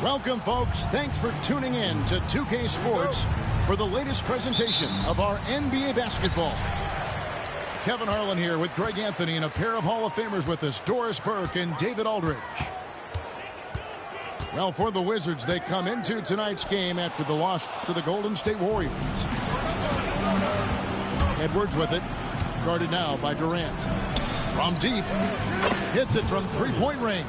Welcome, folks. Thanks for tuning in to 2K Sports for the latest presentation of our NBA basketball. Kevin Harlan here with Greg Anthony and a pair of Hall of Famers with us, Doris Burke and David Aldridge. Well, for the Wizards, they come into tonight's game after the loss to the Golden State Warriors. Edwards with it, guarded now by Durant. From deep, hits it from three-point range.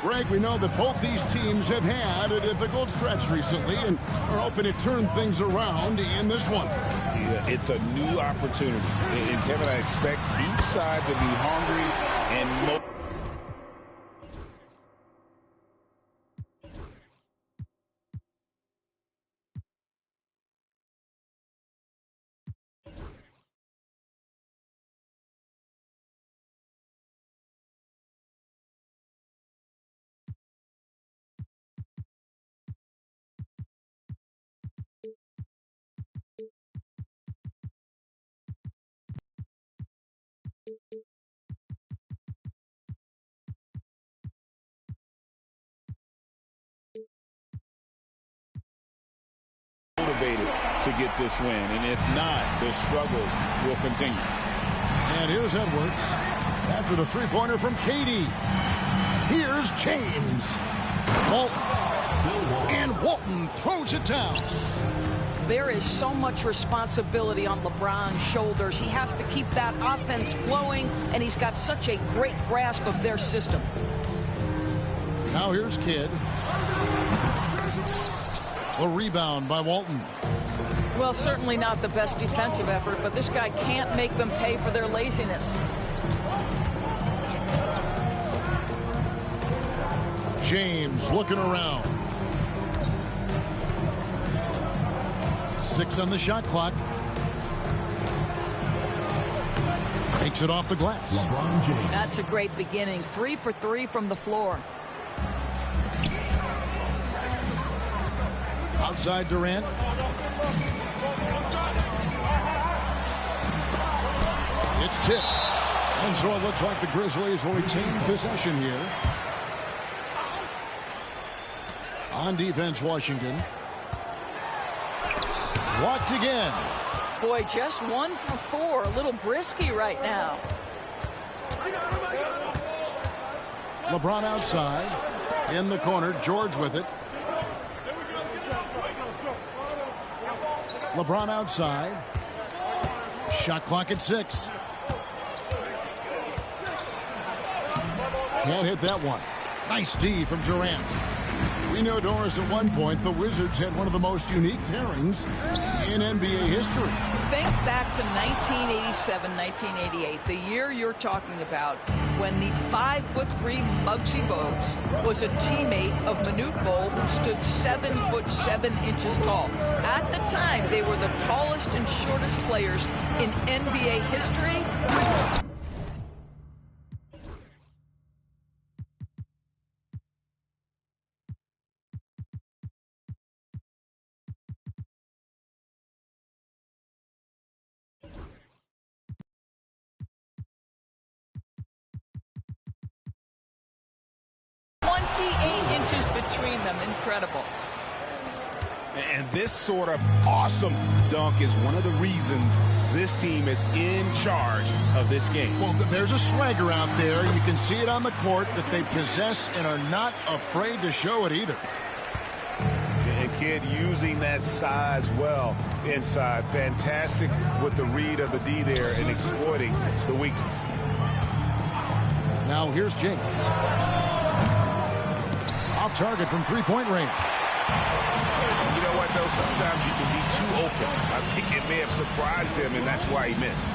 Greg, we know that both these teams have had a difficult stretch recently and are hoping to turn things around in this one. Yeah, it's a new opportunity. And Kevin, I expect each side to be hungry and motivated to get this win, and if not, the struggles will continue. And here's Edwards after the three-pointer from KD. Here's James. And Walton throws it down. There is so much responsibility on LeBron's shoulders. He has to keep that offense flowing, and he's got such a great grasp of their system. Now here's Kidd. A rebound by Walton. Well, certainly not the best defensive effort, but this guy can't make them pay for their laziness. James looking around. 6 on the shot clock. Takes it off the glass. LeBron James. That's a great beginning. 3 for 3 from the floor. Outside Durant. It's tipped. And so it looks like the Grizzlies will retain possession here. On defense, Washington. Blocked again. Boy, just 1 for 4. A little brisky right now. LeBron outside. In the corner, George with it. LeBron outside. Shot clock at 6. Can't hit that one. Nice D from Durant. We know, Doris, at one point the Wizards had one of the most unique pairings in NBA history. Think back to 1987, 1988, the year you're talking about, when the 5'3" Muggsy Bogues was a teammate of Manute Bol, who stood 7'7" tall. At the time, they were the tallest and shortest players in NBA history. 28 inches between them. Incredible. And this sort of awesome dunk is one of the reasons this team is in charge of this game. Well, there's a swagger out there. You can see it on the court that they possess and are not afraid to show it either. And Kidd using that size well inside. Fantastic with the read of the D there and exploiting the weakness. Now here's James. Off target from three-point range. You know what, though? Sometimes you can be too open. I think it may have surprised him, and that's why he missed.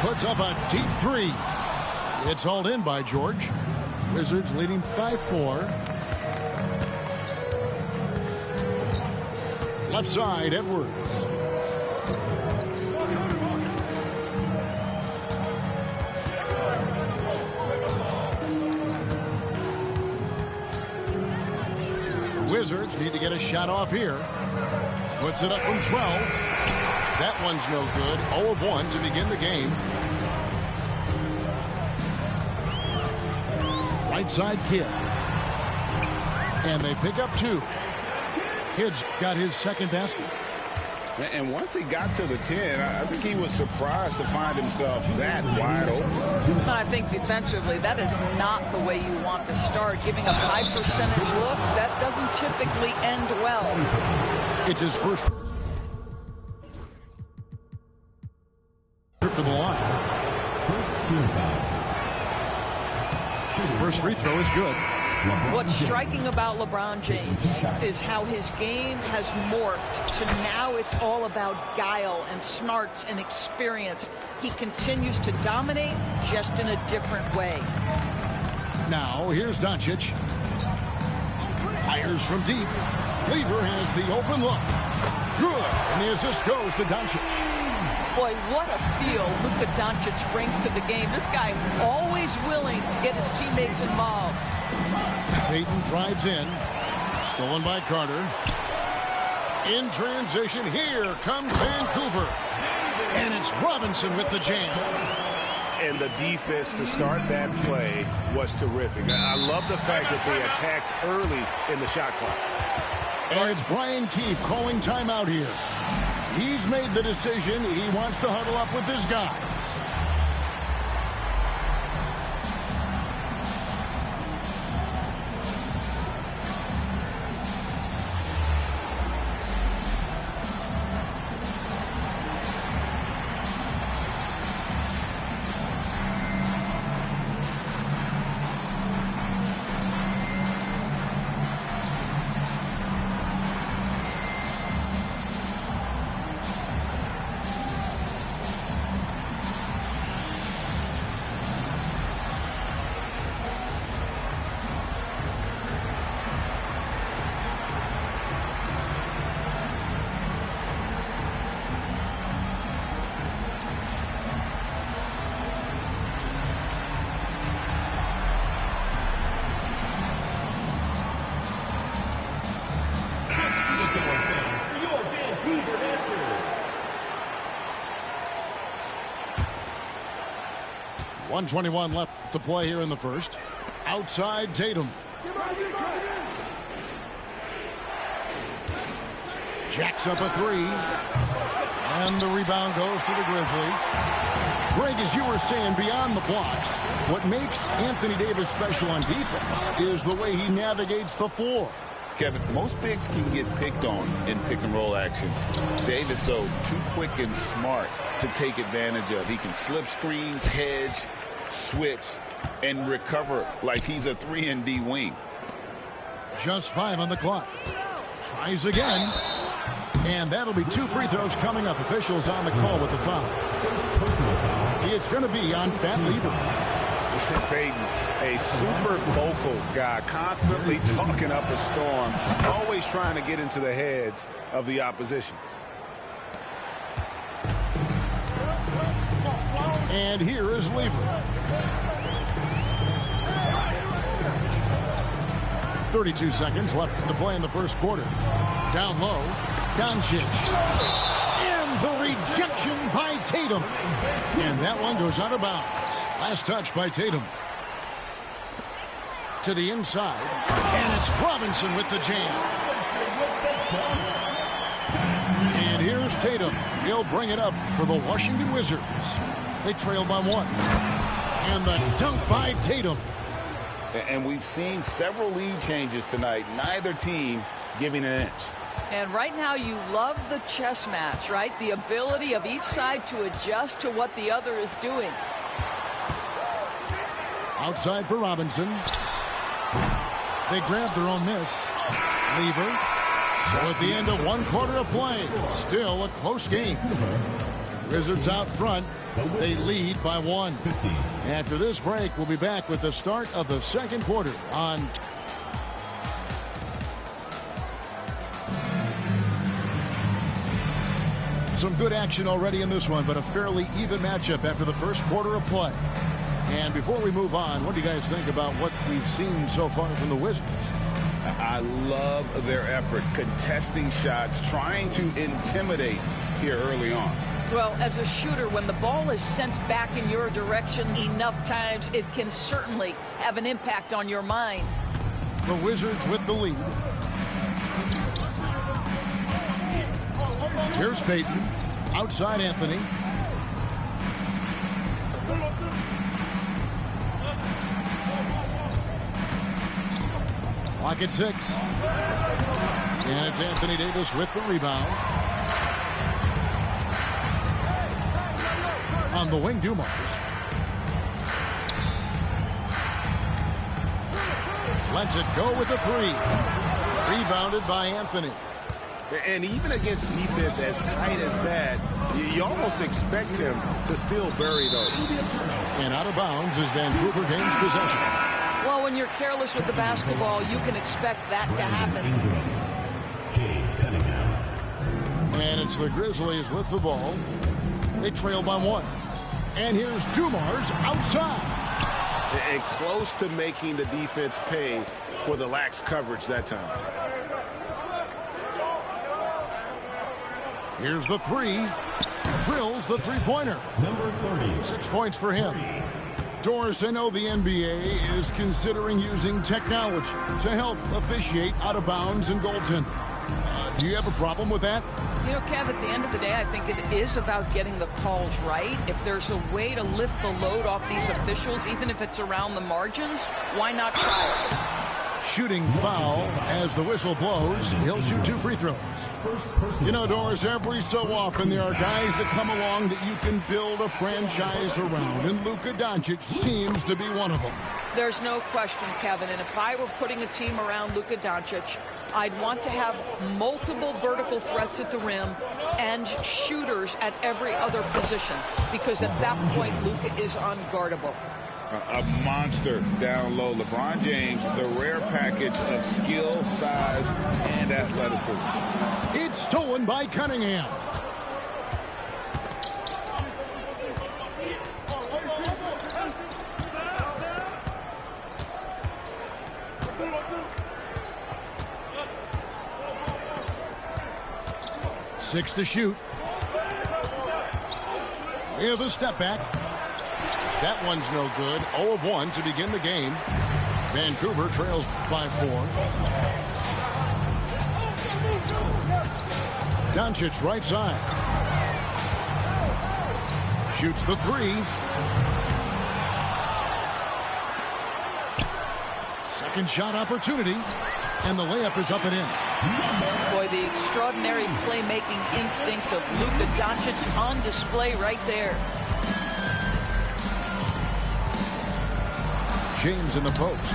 Puts up a deep 3. It's hauled in by George. Wizards leading by 4. Left side, Edwards. Wizards need to get a shot off here. Puts it up from 12. That one's no good. 0 of 1 to begin the game. Right side, Kidd. And they pick up 2. Kidd's got his second basket. And once he got to the 10, I think he was surprised to find himself that wide open. I think defensively, that is not the way you want to start. Giving up high percentage looks, that doesn't typically end well. It's his first trip to the line. First free throw is good. What's striking about LeBron James is how his game has morphed to now it's all about guile and smarts and experience. He continues to dominate, just in a different way. Now, here's Doncic. Fires from deep. Lever has the open look. Good. And the assist goes to Doncic. Boy, what a feel Luka Doncic brings to the game. This guy always willing to get his teammates involved. Payton drives in. Stolen by Carter. In transition, here comes Vancouver. And it's Robinson with the jam. And the defense to start that play was terrific. I love the fact that they attacked early in the shot clock. And it's Brian Keefe calling timeout here. He's made the decision. He wants to huddle up with this guy. .121 left to play here in the first. Outside Tatum. Jacks up a 3. And the rebound goes to the Grizzlies. Greg, as you were saying, beyond the blocks, what makes Anthony Davis special on defense is the way he navigates the floor. Kevin, most bigs can get picked on in pick-and-roll action. Davis, though, too quick and smart to take advantage of. He can slip screens, hedge, switch, and recover like he's a 3-and-D wing. Just 5 on the clock. Tries again. And that'll be 2 free throws coming up. Officials on the call with the foul. It's going to be on Fat Lever. Payton, a super vocal guy, constantly talking up a storm, always trying to get into the heads of the opposition. And here is Lever. 32 seconds left to play in the first quarter. Down low, Doncic. And the rejection by Tatum. And that one goes out of bounds. Last touch by Tatum. To the inside. And it's Robinson with the jam. And here's Tatum. He'll bring it up for the Washington Wizards. They trail by 1. And the dunk by Tatum. And we've seen several lead changes tonight. Neither team giving an inch. And right now you love the chess match, right? The ability of each side to adjust to what the other is doing. Outside for Robinson. They grab their own miss. Lever. So at the end of 1 quarter of play, still a close game. Wizards out front. They lead by 1. After this break, we'll be back with the start of the second quarter on some good action already in this one, but a fairly even matchup after the first quarter of play. And before we move on, what do you guys think about what we've seen so far from the Wizards? I love their effort, contesting shots, trying to intimidate here early on. Well, as a shooter, when the ball is sent back in your direction enough times, it can certainly have an impact on your mind. The Wizards with the lead. Here's Payton. Outside Anthony. Clock at 6. And it's Anthony Davis with the rebound. On the wing, Dumars. Lets it go with the 3. Rebounded by Anthony. And even against defense as tight as that, you almost expect him to still bury those. And out of bounds as Vancouver gains possession. Well, when you're careless with the basketball, you can expect that to happen. And it's the Grizzlies with the ball. They trail by 1. And here's Dumars outside. And close to making the defense pay for the lax coverage that time. Here's the 3. Drills the three-pointer. Number 30. 6 points for him. Doris, I know the NBA is considering using technology to help officiate out of bounds and goaltending. Do you have a problem with that? You know, Kev, at the end of the day, I think it is about getting the calls right. If there's a way to lift the load off these officials, even if it's around the margins, why not try it? Shooting foul as the whistle blows. He'll shoot 2 free throws. You know, Doris, every so often there are guys that come along that you can build a franchise around, and Luka Doncic seems to be one of them. There's no question, Kevin, and if I were putting a team around Luka Doncic, I'd want to have multiple vertical threats at the rim and shooters at every other position, because at that point, Luka is unguardable. A monster down low. LeBron James, the rare package of skill, size, and athleticism. It's stolen by Cunningham. Six to shoot. With a step back. That one's no good. 0 of 1 to begin the game. Vancouver trails by 4. Doncic right side. Shoots the 3. Second shot opportunity. And the layup is up and in. Boy, the extraordinary playmaking instincts of Luka Doncic on display right there. James in the post.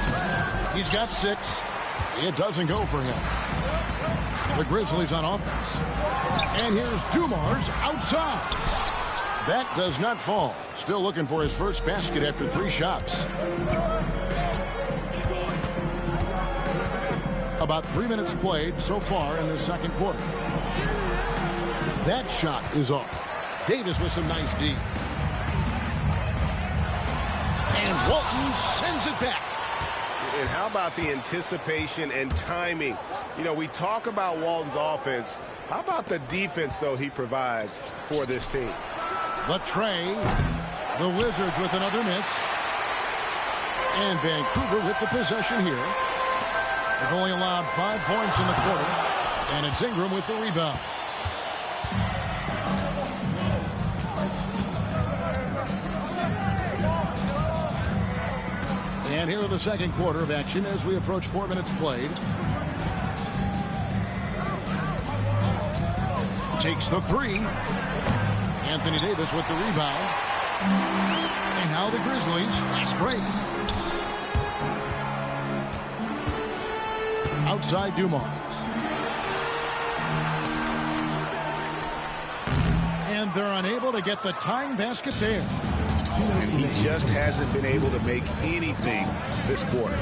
He's got 6. It doesn't go for him. The Grizzlies on offense. And here's Dumars outside. That does not fall. Still looking for his first basket after 3 shots. About 3 minutes played so far in the second quarter. That shot is off. Davis with some nice D. And Walton sends it back. And how about the anticipation and timing? You know, we talk about Walton's offense. How about the defense, though, he provides for this team? The tray. The Wizards with another miss. And Vancouver with the possession here. They've only allowed 5 points in the quarter. And it's Ingram with the rebound. And here are the second quarter of action as we approach 4 minutes played. Takes the 3. Anthony Davis with the rebound. And now the Grizzlies fast break. Outside Dumars. And they're unable to get the tying basket there. And he just hasn't been able to make anything this quarter.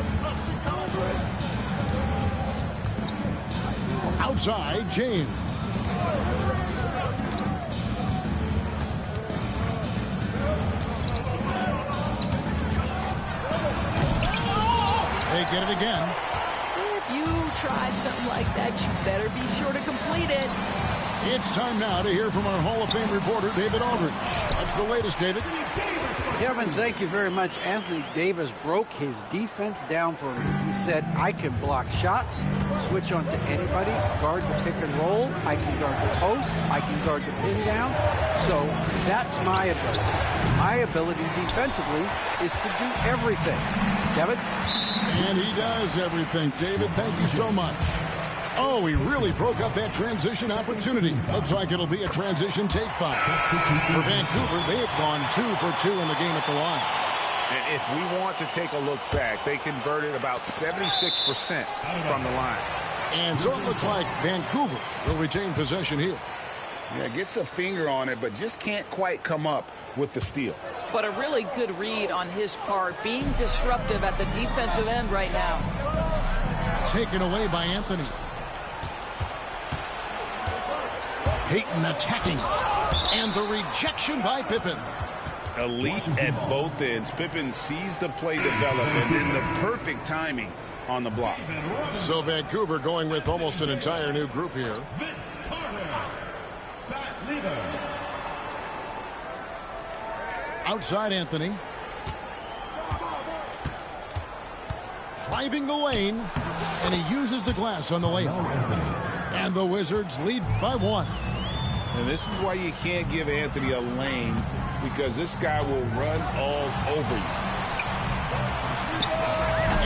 Outside, James. They get it again. If you try something like that, you better be sure to complete it. It's time now to hear from our Hall of Fame reporter, David Aldridge. What's the latest, David? Kevin, thank you very much. Anthony Davis broke his defense down for me. He said, I can block shots, switch on to anybody, guard the pick and roll, I can guard the post, I can guard the pin down. So that's my ability. My ability defensively is to do everything. Kevin? And he does everything. David, thank you so much. Oh, he really broke up that transition opportunity. Looks like it'll be a transition take 5. For Vancouver, they've gone 2 for 2 in the game at the line. And if we want to take a look back, they converted about 76% from the line. And so it looks like Vancouver will retain possession here. Yeah, gets a finger on it, but just can't quite come up with the steal. But a really good read on his part, being disruptive at the defensive end right now. Taken away by Anthony. Payton attacking. And the rejection by Pippen. Elite at both ends. Pippen sees the play develop and then the perfect timing on the block. So Vancouver going with almost an entire new group here. Outside Anthony. Driving the lane. And he uses the glass on the layup. And the Wizards lead by 1. And this is why you can't give Anthony a lane, because this guy will run all over you.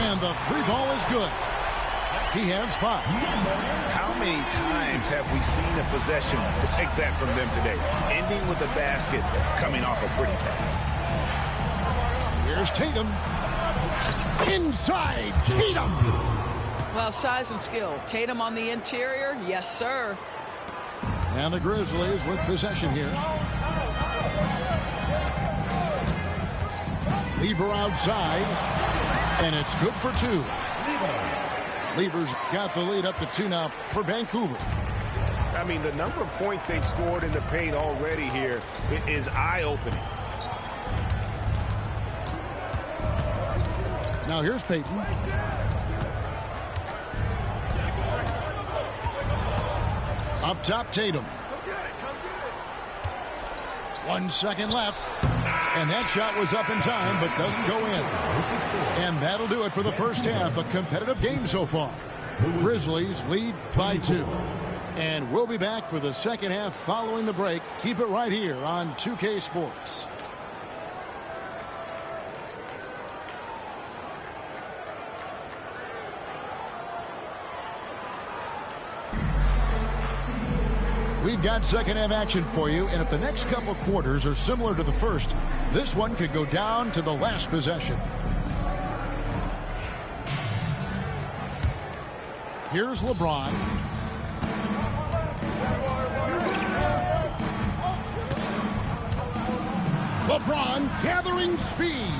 And the 3-ball is good. He has 5. How many times have we seen a possession like that from them today? Ending with a basket, coming off a pretty pass. Here's Tatum. Inside, Tatum. Well, size and skill. Tatum on the interior, yes, sir. And the Grizzlies with possession here. Lever outside. And it's good for 2. Lever's got the lead up to 2 now for Vancouver. I mean, the number of points they've scored in the paint already here is eye-opening. Now here's Payton. Up top, Tatum. 1 second left. And that shot was up in time, but doesn't go in. And that'll do it for the first half. A competitive game so far. Grizzlies lead by 2. And we'll be back for the second half following the break. Keep it right here on 2K Sports. We've got second half action for you, and if the next couple quarters are similar to the first, this one could go down to the last possession. Here's LeBron. LeBron gathering speed.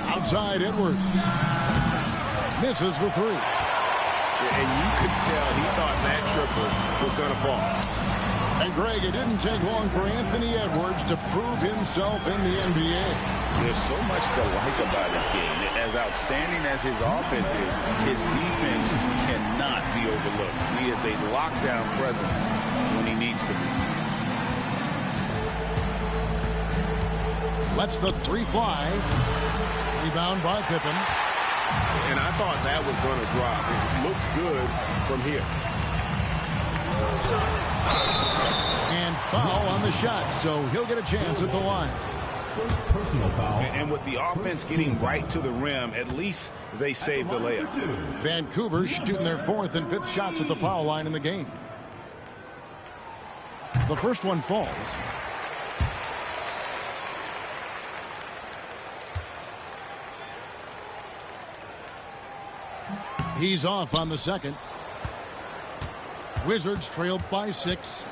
Outside Edwards. Misses the 3. And you could tell he thought that triple was going to fall. And, Greg, it didn't take long for Anthony Edwards to prove himself in the NBA. There's so much to like about his game. As outstanding as his offense is, his defense cannot be overlooked. He is a lockdown presence when he needs to be. Lets the 3 fly. Rebound by Pippen. And I thought that was going to drop. It looked good from here. And foul on the shot, so he'll get a chance at the line. First personal foul. And with the offense getting right to the rim, at least they saved the layup. Vancouver shooting their 4th and 5th shots at the foul line in the game. The first one falls. He's off on the second. Wizards trail by 6.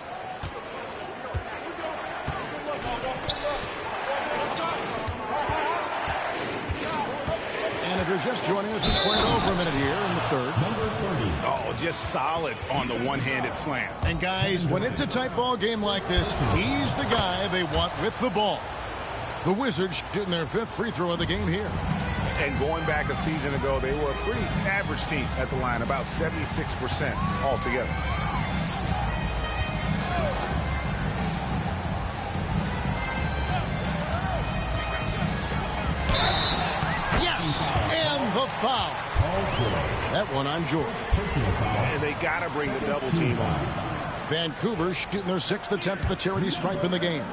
And if you're just joining us, we're playing over a minute here in the third. Number 30. Oh, just solid on the one-handed slam. And guys, when it's a tight ball game like this, he's the guy they want with the ball. The Wizards shooting their 5th free throw of the game here. And going back a season ago, they were a pretty average team at the line, about 76% altogether. foul. That one on George. And they got to bring the double team on. Vancouver shooting their 6th attempt at the charity stripe in the game.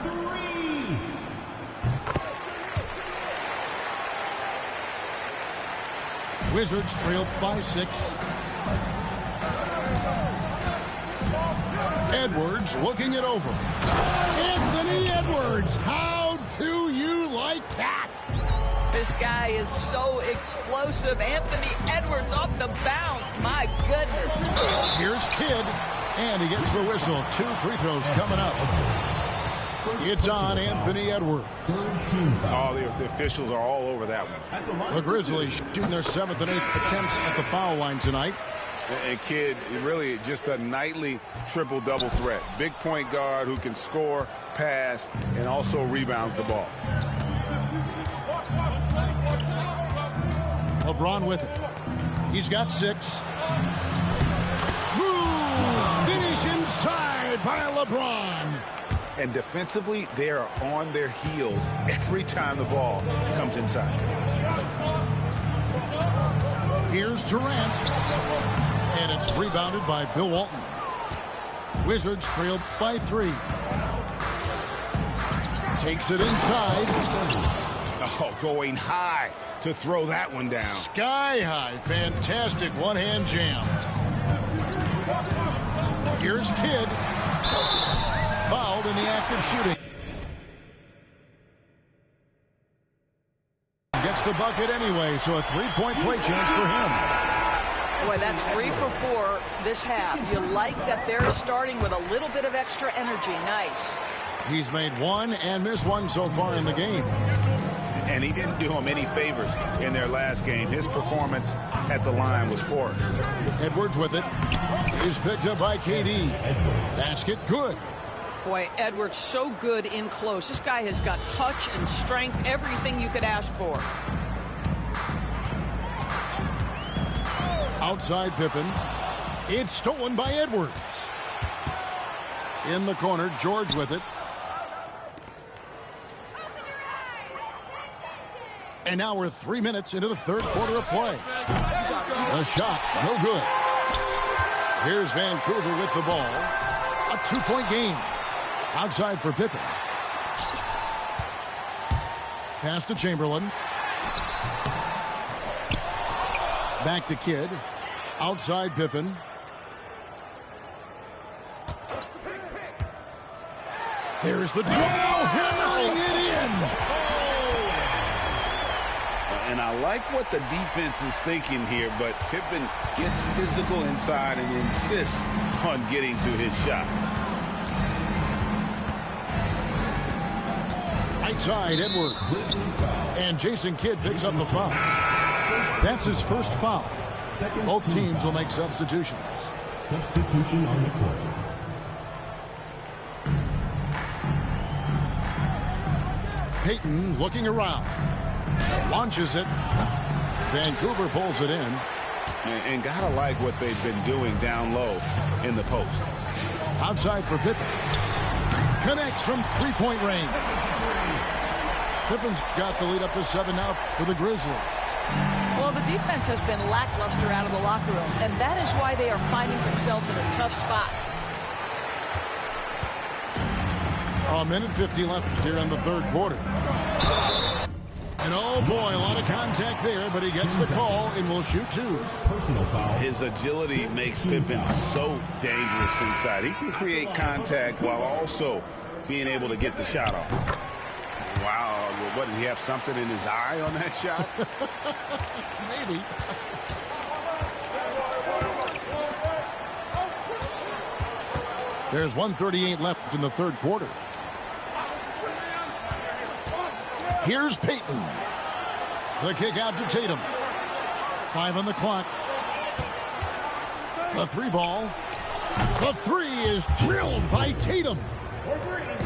Wizards trail by 6. Edwards looking it over. Anthony Edwards, how do you like that? This guy is so explosive. Anthony Edwards off the bounce. My goodness. Here's Kidd, and he gets the whistle. 2 free throws coming up. It's on Anthony Edwards. Oh, the officials are all over that one. The Grizzlies shooting their 7th and 8th attempts at the foul line tonight. And Kidd, really just a nightly triple-double threat. Big point guard who can score, pass, and also rebounds the ball. LeBron with it. He's got 6. Smooth finish inside by LeBron. And defensively, they are on their heels every time the ball comes inside. Here's Durant. And it's rebounded by Bill Walton. Wizards trail by 3. Takes it inside. Oh, going high to throw that one down. Sky high. Fantastic one-hand jam. Here's Kidd. Fouled in the act of shooting. Gets the bucket anyway, so a 3-point play chance for him. Boy, that's 3 for 4 this half. You like that they're starting with a little bit of extra energy. Nice. He's made 1 and missed 1 so far in the game. And he didn't do him any favors in their last game. His performance at the line was poor. Edwards with it. He's picked up by KD. Basket good. Boy, Edwards so good in close. This guy has got touch and strength, everything you could ask for. Outside Pippen. It's stolen by Edwards. In the corner, George with it. And now we're 3 minutes into the 3rd quarter of play. A shot, no good. Here's Vancouver with the ball. A 2-point game. Outside for Pippen. Pass to Chamberlain. Back to Kidd. Outside Pippen. There's the draw. Hammering it in. And I like what the defense is thinking here, but Pippen gets physical inside and insists on getting to his shot. Right side, Edwards. And Jason Kidd picks up the foul. That's his first foul. Both teams will make substitutions. Substitution on the court. Payton looking around. Launches it. Vancouver pulls it in. And gotta like what they've been doing down low in the post. Outside for Pippen. Connects from 3-point range. Pippen's got the lead up to 7 now for the Grizzlies. Well, the defense has been lackluster out of the locker room, and that is why they are finding themselves in a tough spot. 1:50 left here in the 3rd quarter. And oh boy, a lot of contact there, but he gets the call and will shoot 2. Personal foul. His agility makes Pippen so dangerous inside. He can create contact while also being able to get the shot off. Wow, what, did he have something in his eye on that shot? Maybe. There's 1:38 left in the 3rd quarter. Here's Payton. The kick out to Tatum. 5 on the clock. The 3 ball. The 3 is drilled by Tatum.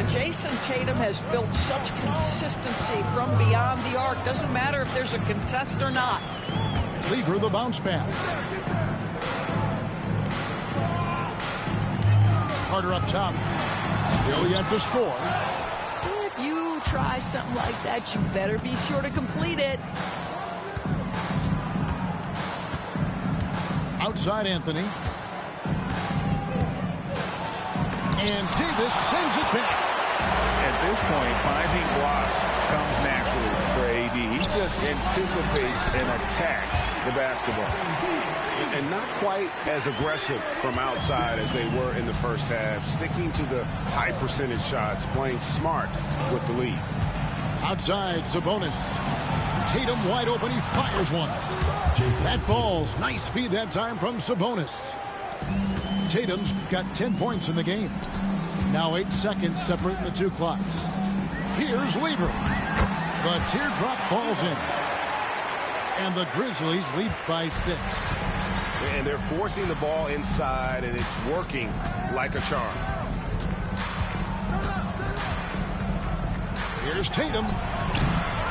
Jason Tatum has built such consistency from beyond the arc. Doesn't matter if there's a contest or not. Lever the bounce pass. Carter up top. Still yet to score. If you try something like that, you better be sure to complete it. outside Anthony. And Davis sends it back. At this point, finding blocks comes naturally for AD. He just anticipates and attacks the basketball. And not quite as aggressive from outside as they were in the first half. Sticking to the high percentage shots, playing smart with the lead. Outside, Sabonis. Tatum wide open. He fires one. That falls. Nice feed that time from Sabonis. Tatum's got 10 points in the game. Now 8 seconds separating the two clocks. Here's Lever. The teardrop falls in. And the Grizzlies lead by 6. And they're forcing the ball inside, and it's working like a charm. Here's Tatum.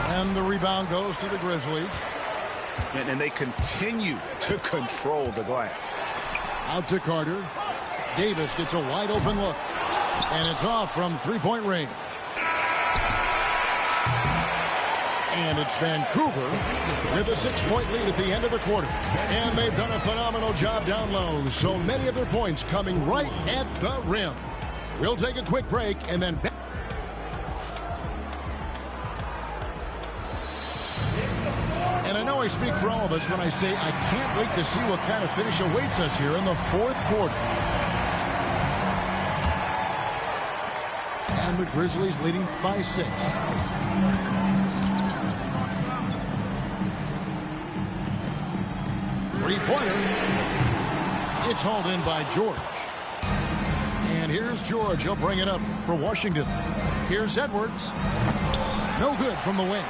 And the rebound goes to the Grizzlies. And they continue to control the glass. Out to Carter. Davis gets a wide open look. And it's off from three-point range. And it's Vancouver with a 6-point lead at the end of the quarter. And they've done a phenomenal job down low. So many of their points coming right at the rim. We'll take a quick break and then back. And I know I speak for all of us when I say I can't wait to see what kind of finish awaits us here in the fourth quarter. And the Grizzlies leading by 6. Three-pointer. It's hauled in by George. And here's George. He'll bring it up for Washington. Here's Edwards. No good from the wing.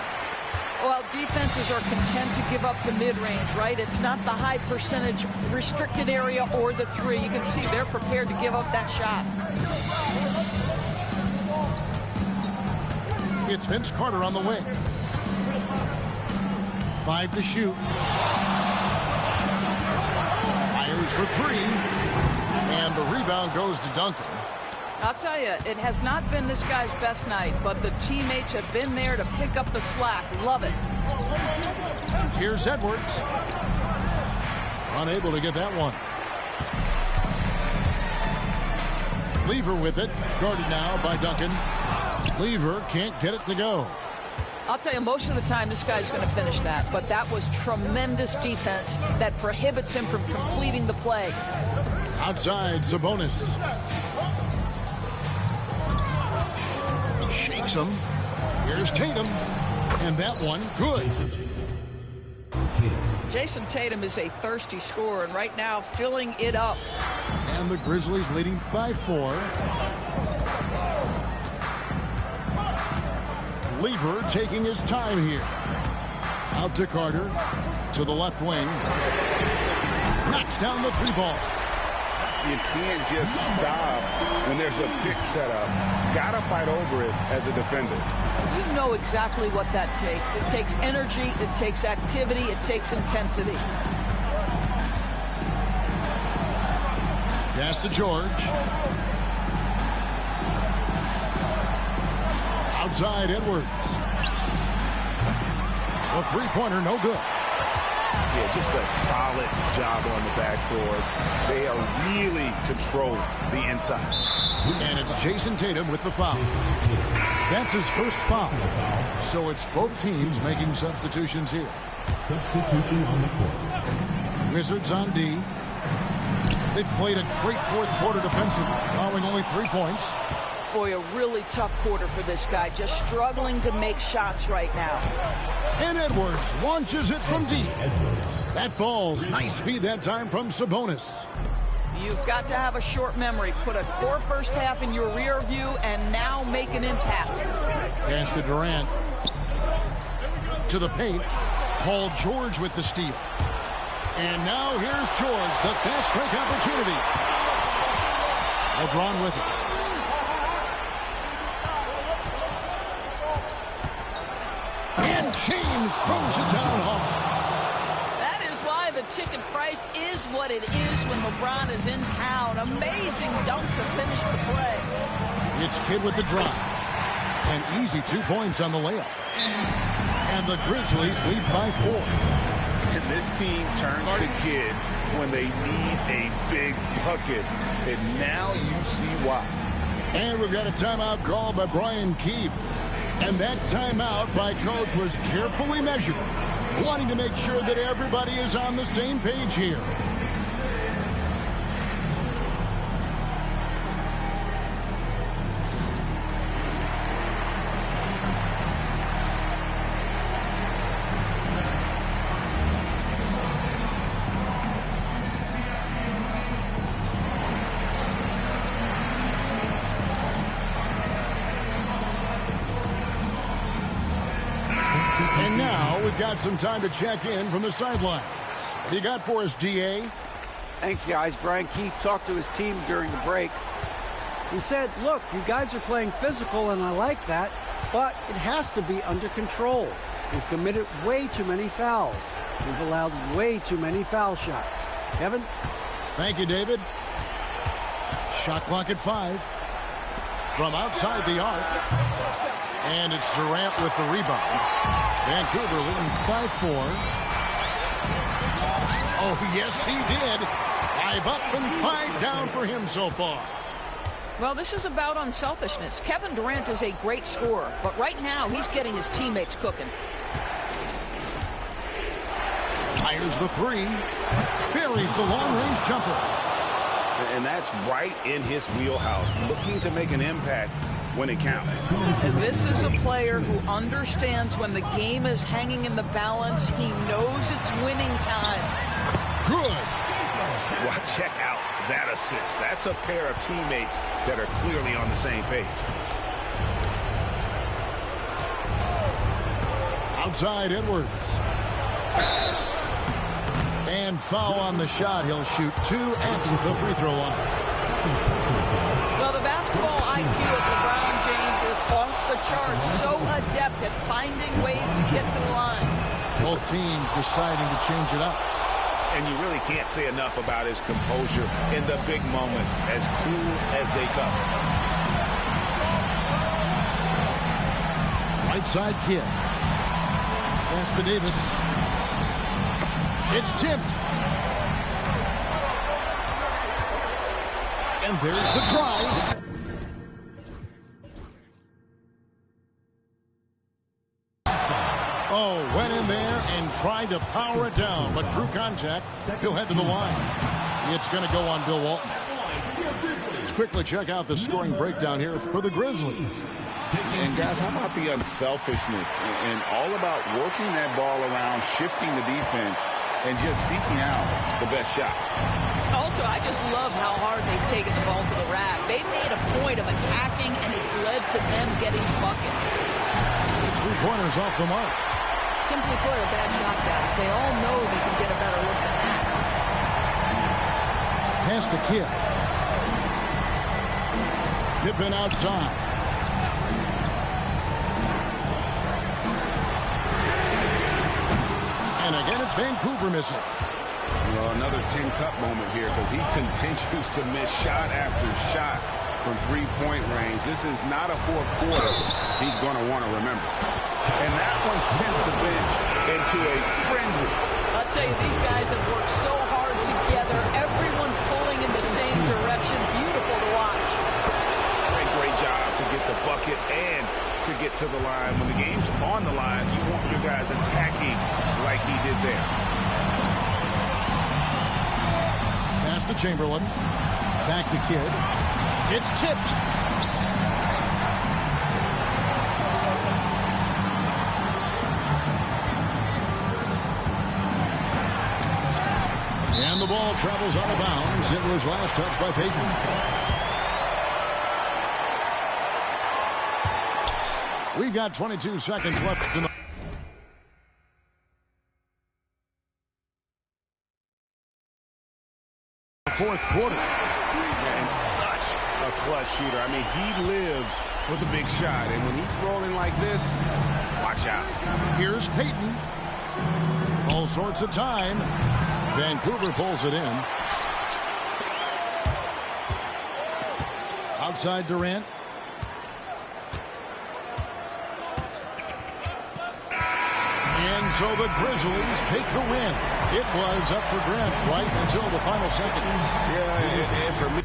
Well, defenses are content to give up the mid-range, right? It's not the high percentage restricted area or the three. You can see they're prepared to give up that shot. It's Vince Carter on the wing. 5 to shoot. Fires for 3. And the rebound goes to Duncan. I'll tell you, it has not been this guy's best night, but the teammates have been there to pick up the slack. Love it. Here's Edwards. Unable to get that one. Lever with it. Guarded now by Duncan. Lever can't get it to go. I'll tell you, most of the time this guy's going to finish that, but that was tremendous defense that prohibits him from completing the play. Outside, Sabonis. Shakes him. Here's Tatum. And that one, good. Jason Tatum is a thirsty scorer, and right now filling it up. And the Grizzlies leading by 4. Lever taking his time here. Out to Carter. To the left wing. Knocks down the 3-ball. You can't just stop when there's a pick set up. Gotta fight over it as a defender. You know exactly what that takes. It takes energy, it takes activity, it takes intensity. Pass to George. Outside, Edwards. The three-pointer, no good. Yeah, just a solid job on the backboard. They are really controlling the inside. And it's Jason Tatum with the foul. That's his first foul. So it's both teams making substitutions here. Substitution on the court. Wizards on D. They've played a great fourth quarter defensively, allowing only 3 points. Boy, a really tough quarter for this guy. Just struggling to make shots right now. And Edwards launches it from deep. That falls. Nice feed that time from Sabonis. You've got to have a short memory. Put a core first half in your rear view and now make an impact. Pass to Durant. To the paint. Paul George with the steal. And now here's George, the fast break opportunity. LeBron with it. And James throws it down hard. That is why the ticket price is what it is when LeBron is in town. Amazing dunk to finish the play. It's Kidd with the drive. An easy 2 points on the layup. And the Grizzlies lead by 4. And this team turns to Kidd when they need a big bucket. And now you see why. And we've got a timeout called by Brian Keefe. And that timeout by Coach was carefully measured, wanting to make sure that everybody is on the same page here. And now we've got some time to check in from the sidelines. What do you got for us, DA? Thanks, guys. Brian Keefe talked to his team during the break. He said, look, you guys are playing physical, and I like that, but it has to be under control. We've committed way too many fouls. We've allowed way too many foul shots. Kevin? Thank you, David. Shot clock at 5. From outside the arc. And it's Durant with the rebound. Vancouver leading by 4. Oh, yes, he did. 5 up and 5 down for him so far. Well, this is about unselfishness. Kevin Durant is a great scorer, but right now he's getting his teammates cooking. Fires the 3. Buries the long-range jumper. And that's right in his wheelhouse, looking to make an impact when it counts. And this is a player who understands when the game is hanging in the balance. He knows it's winning time. Good. Well, check out that assist. That's a pair of teammates that are clearly on the same page. Outside Edwards. And foul on the shot. He'll shoot 2 at the free throw line. Well, the basketball IQ of LeBron James is off the charts. So adept at finding ways to get to the line. Both teams deciding to change it up. And you really can't say enough about his composure in the big moments, as cool as they come. Right side Kidd. Pass to Davis. It's tipped. And there's the drive. Oh, went in there and tried to power it down, but drew contact. He'll head to the line. It's going to go on Bill Walton. Let's quickly check out the scoring breakdown here for the Grizzlies. And guys, how about the unselfishness and all about working that ball around, shifting the defense, and just seeking out the best shot. Also, I just love how hard they've taken the ball to the rack. They've made a point of attacking, and it's led to them getting buckets. It's 3-pointers off the mark. Simply put, a bad shot, guys. They all know they can get a better look than that. Pass to Kidd. Pippen outside. And again, it's Vancouver missing. Well, another Tin Cup moment here because he continues to miss shot after shot from three-point range. This is not a fourth quarter he's going to want to remember. And that one sends the bench into a frenzy. I'll tell you, these guys have worked so hard together. Everyone pulling in the same direction. Beautiful to watch. Great job to get the bucket and to get to the line. When the game's on the line, you want your guys attacking like he did there. Pass to Chamberlain. Back to Kidd. It's tipped. And the ball travels out of bounds. It was last touched by Payton. We've got 22 seconds left in the fourth quarter. And such a clutch shooter. I mean, he lives with a big shot. And when he's rolling like this, watch out. Here's Payton. All sorts of time. Vancouver pulls it in. Outside Durant. And so the Grizzlies take the win. It was up for grabs right until the final seconds. Yeah, and for me.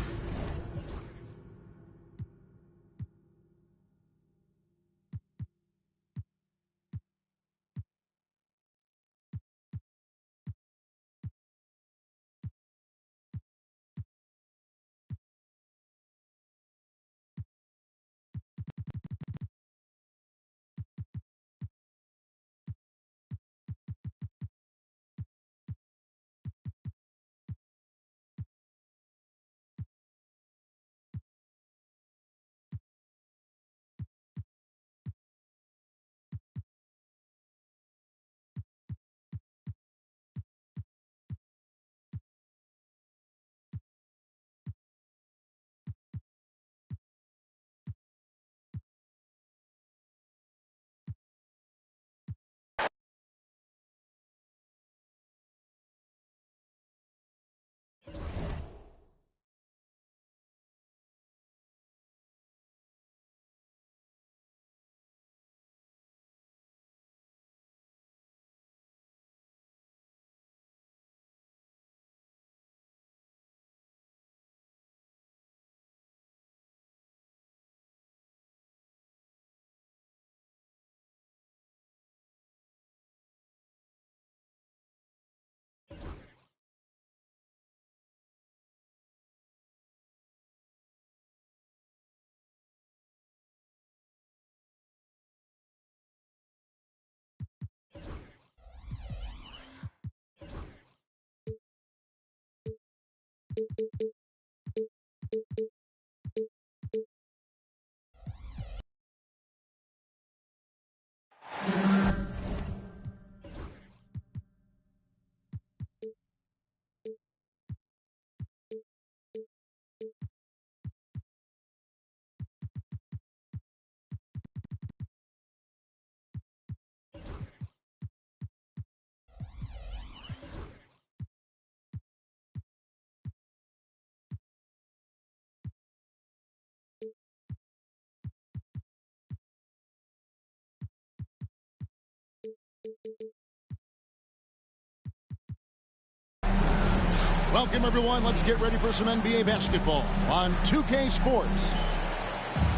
Welcome, everyone. Let's get ready for some NBA basketball on 2K Sports.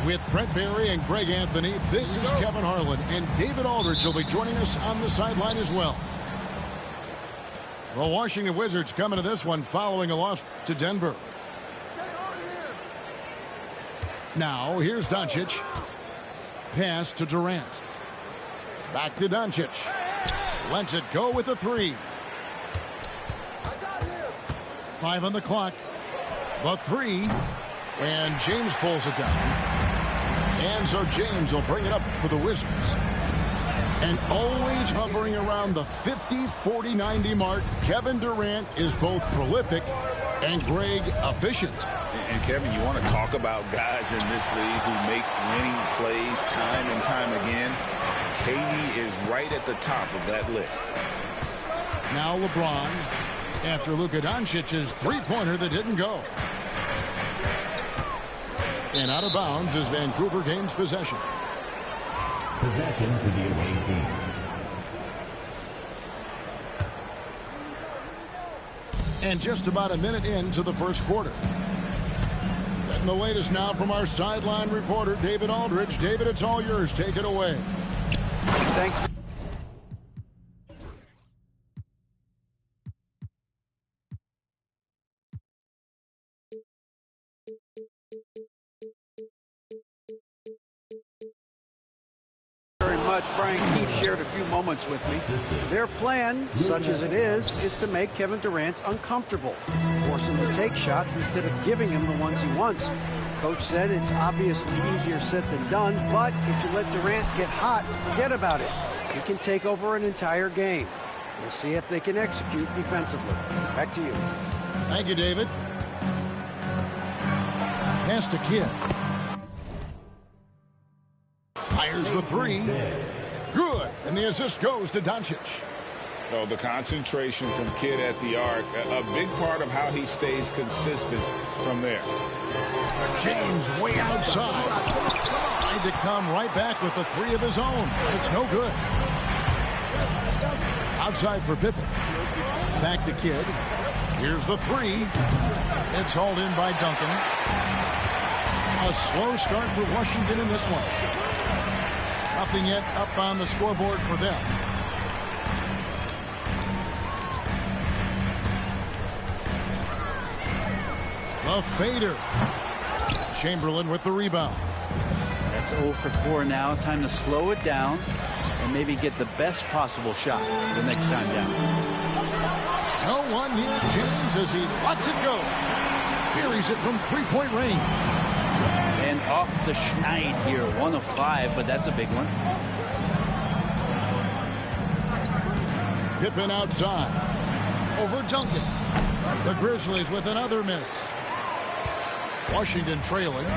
With Brent Barry and Greg Anthony, this is Kevin Harlan, and David Aldridge will be joining us on the sideline as well. The Washington Wizards coming to this one following a loss to Denver. Now, here's Doncic. Pass to Durant. Back to Doncic. Lets it go with a three. 5 on the clock. The three. And James pulls it down. And so James will bring it up for the Wizards. And always hovering around the 50, 40, 90 mark, Kevin Durant is both prolific and, Greg, efficient. And Kevin, you want to talk about guys in this league who make winning plays time and time again. KD is right at the top of that list. Now LeBron, after Luka Doncic's three-pointer that didn't go. And out of bounds as Vancouver gains possession. Possession to the away team. And just about a minute into the first quarter. Getting the latest now from our sideline reporter, David Aldridge. David, it's all yours. Take it away. Thanks. Very much. Brian Keefe shared a few moments with me. Their plan, such as it is to make Kevin Durant uncomfortable, force him to take shots instead of giving him the ones he wants. Coach said it's obviously easier said than done, but if you let Durant get hot, forget about it. He can take over an entire game. We'll see if they can execute defensively. Back to you. Thank you, David. Pass to Kidd. Fires the three. Good. And the assist goes to Doncic. So the concentration from Kidd at the arc, a big part of how he stays consistent from there. James way outside. Tried to come right back with the three of his own. It's no good. Outside for Pippen. Back to Kidd. Here's the three. It's hauled in by Duncan. A slow start for Washington in this one. Nothing yet up on the scoreboard for them. The fader. Chamberlain with the rebound. That's 0 for 4 now. Time to slow it down and maybe get the best possible shot the next time down. No one near James as he lets it go. Buries it from three-point range. And off the schneid here. 1 of 5, but that's a big one. Pippen outside. Over Duncan. The Grizzlies with another miss. Washington trailing.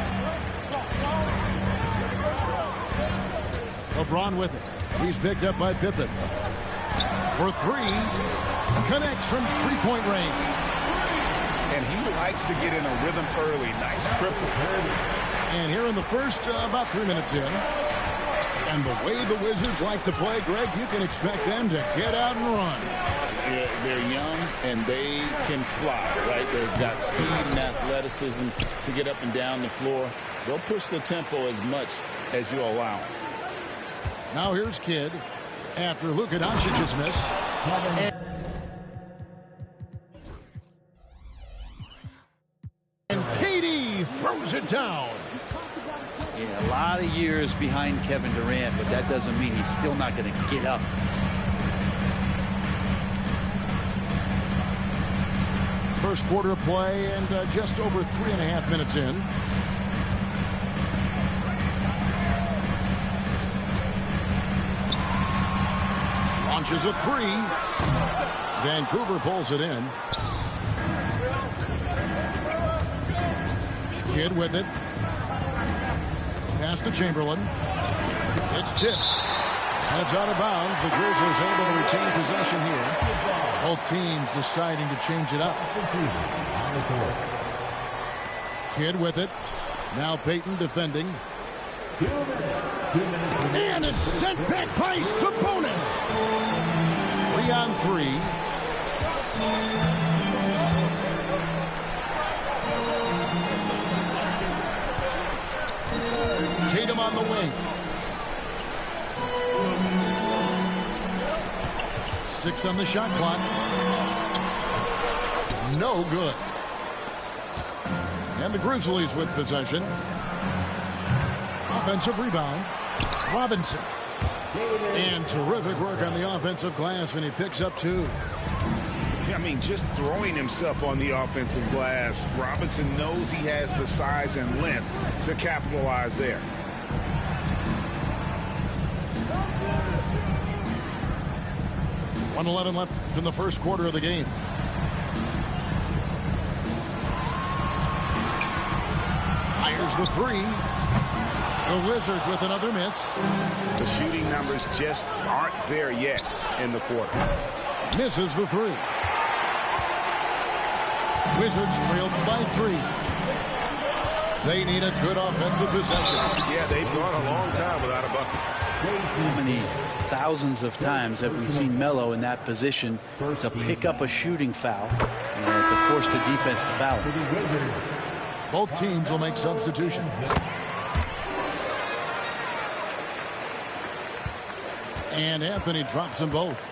LeBron with it. He's picked up by Pippen. For three. Connects from three-point range. And he likes to get in a rhythm early. Nice triple. And here in the first, about 3 minutes in. And the way the Wizards like to play, Greg, you can expect them to get out and run. Yeah, they're young and they can fly, right? They've got speed and athleticism to get up and down the floor. They'll push the tempo as much as you allow. Now here's Kidd after Luka Doncic's miss. And KD throws it down. Yeah, a lot of years behind Kevin Durant, but that doesn't mean he's still not going to get up. First quarter of play and just over 3.5 minutes in. Launches a three. Vancouver pulls it in. Kidd with it. Pass to Chamberlain. It's tipped. And it's out of bounds. The Grizzlies able to retain possession here. Both teams deciding to change it up. Kidd with it. Now Payton defending. 2 minutes. And it's sent back by Sabonis. 3-on-3. Tatum on the wing. 6 on the shot clock. No good. And the Grizzlies with possession. Offensive rebound. Robinson. And terrific work on the offensive glass when he picks up 2. I mean, just throwing himself on the offensive glass. Robinson knows he has the size and length to capitalize there. .111 left in the first quarter of the game. Fires the three. The Wizards with another miss. The shooting numbers just aren't there yet in the quarter. Misses the three. Wizards trailed by 3. They need a good offensive possession. Yeah, they've gone a long time without a bucket. How many thousands of times have we seen Melo in that position to pick up a shooting foul and to force the defense to foul him? Both teams will make substitutions. And Anthony drops them both.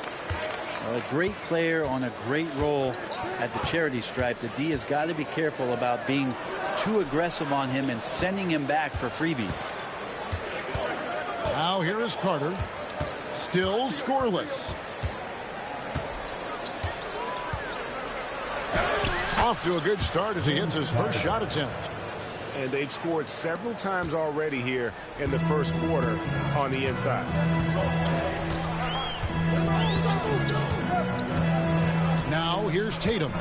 Well, a great player on a great role at the charity stripe. The D has got to be careful about being too aggressive on him and sending him back for freebies. Now here is Carter. Still scoreless. Off to a good start as he hits his first shot attempt. And they've scored several times already here in the first quarter on the inside. Now here's Tatum.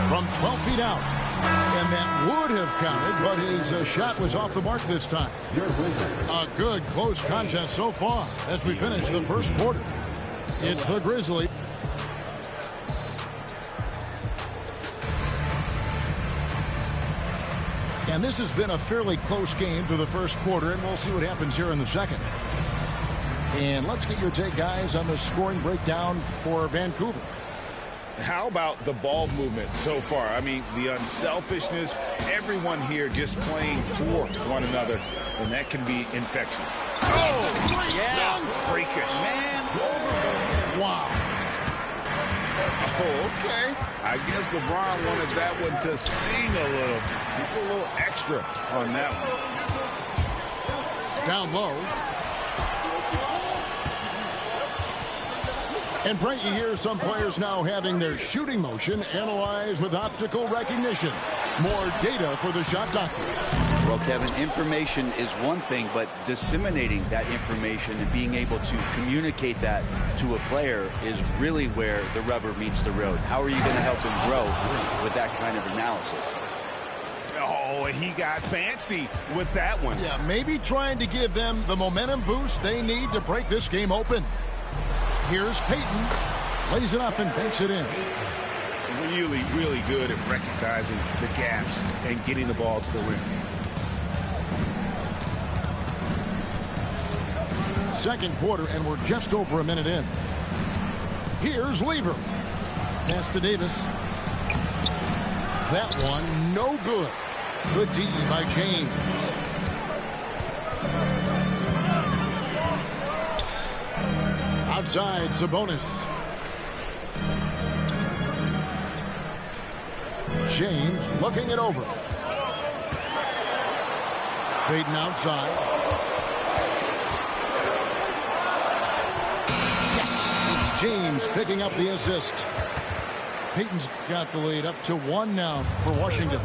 From 12 feet out. And that would have counted, but his shot was off the mark this time. A good close contest so far as we finish the first quarter. It's the Grizzlies. And this has been a fairly close game through the first quarter, and we'll see what happens here in the second. And let's get your take, guys, on the scoring breakdown for Vancouver. How about the ball movement so far? I mean, the unselfishness, everyone here just playing for one another, and that can be infectious. Oh, Yeah. Freakish. Man over. wow. Oh, okay. I guess LeBron wanted that one to sting a little. He put a little extra on that one. Down low. And Brent, you hear some players now having their shooting motion analyzed with optical recognition. More data for the shot doctors. Well, Kevin, information is one thing, but disseminating that information and being able to communicate that to a player is really where the rubber meets the road. How are you going to help him grow with that kind of analysis? Oh, he got fancy with that one. Yeah, maybe trying to give them the momentum boost they need to break this game open. Here's Payton. Lays it up and banks it in. Really, really good at recognizing the gaps and getting the ball to the rim. Second quarter, and we're just over a minute in. Here's Lever. Pass to Davis. That one, no good. Good D by James. Outside, Sabonis. James looking it over. Payton outside. Yes, it's James picking up the assist. Payton's got the lead up to 1 now for Washington.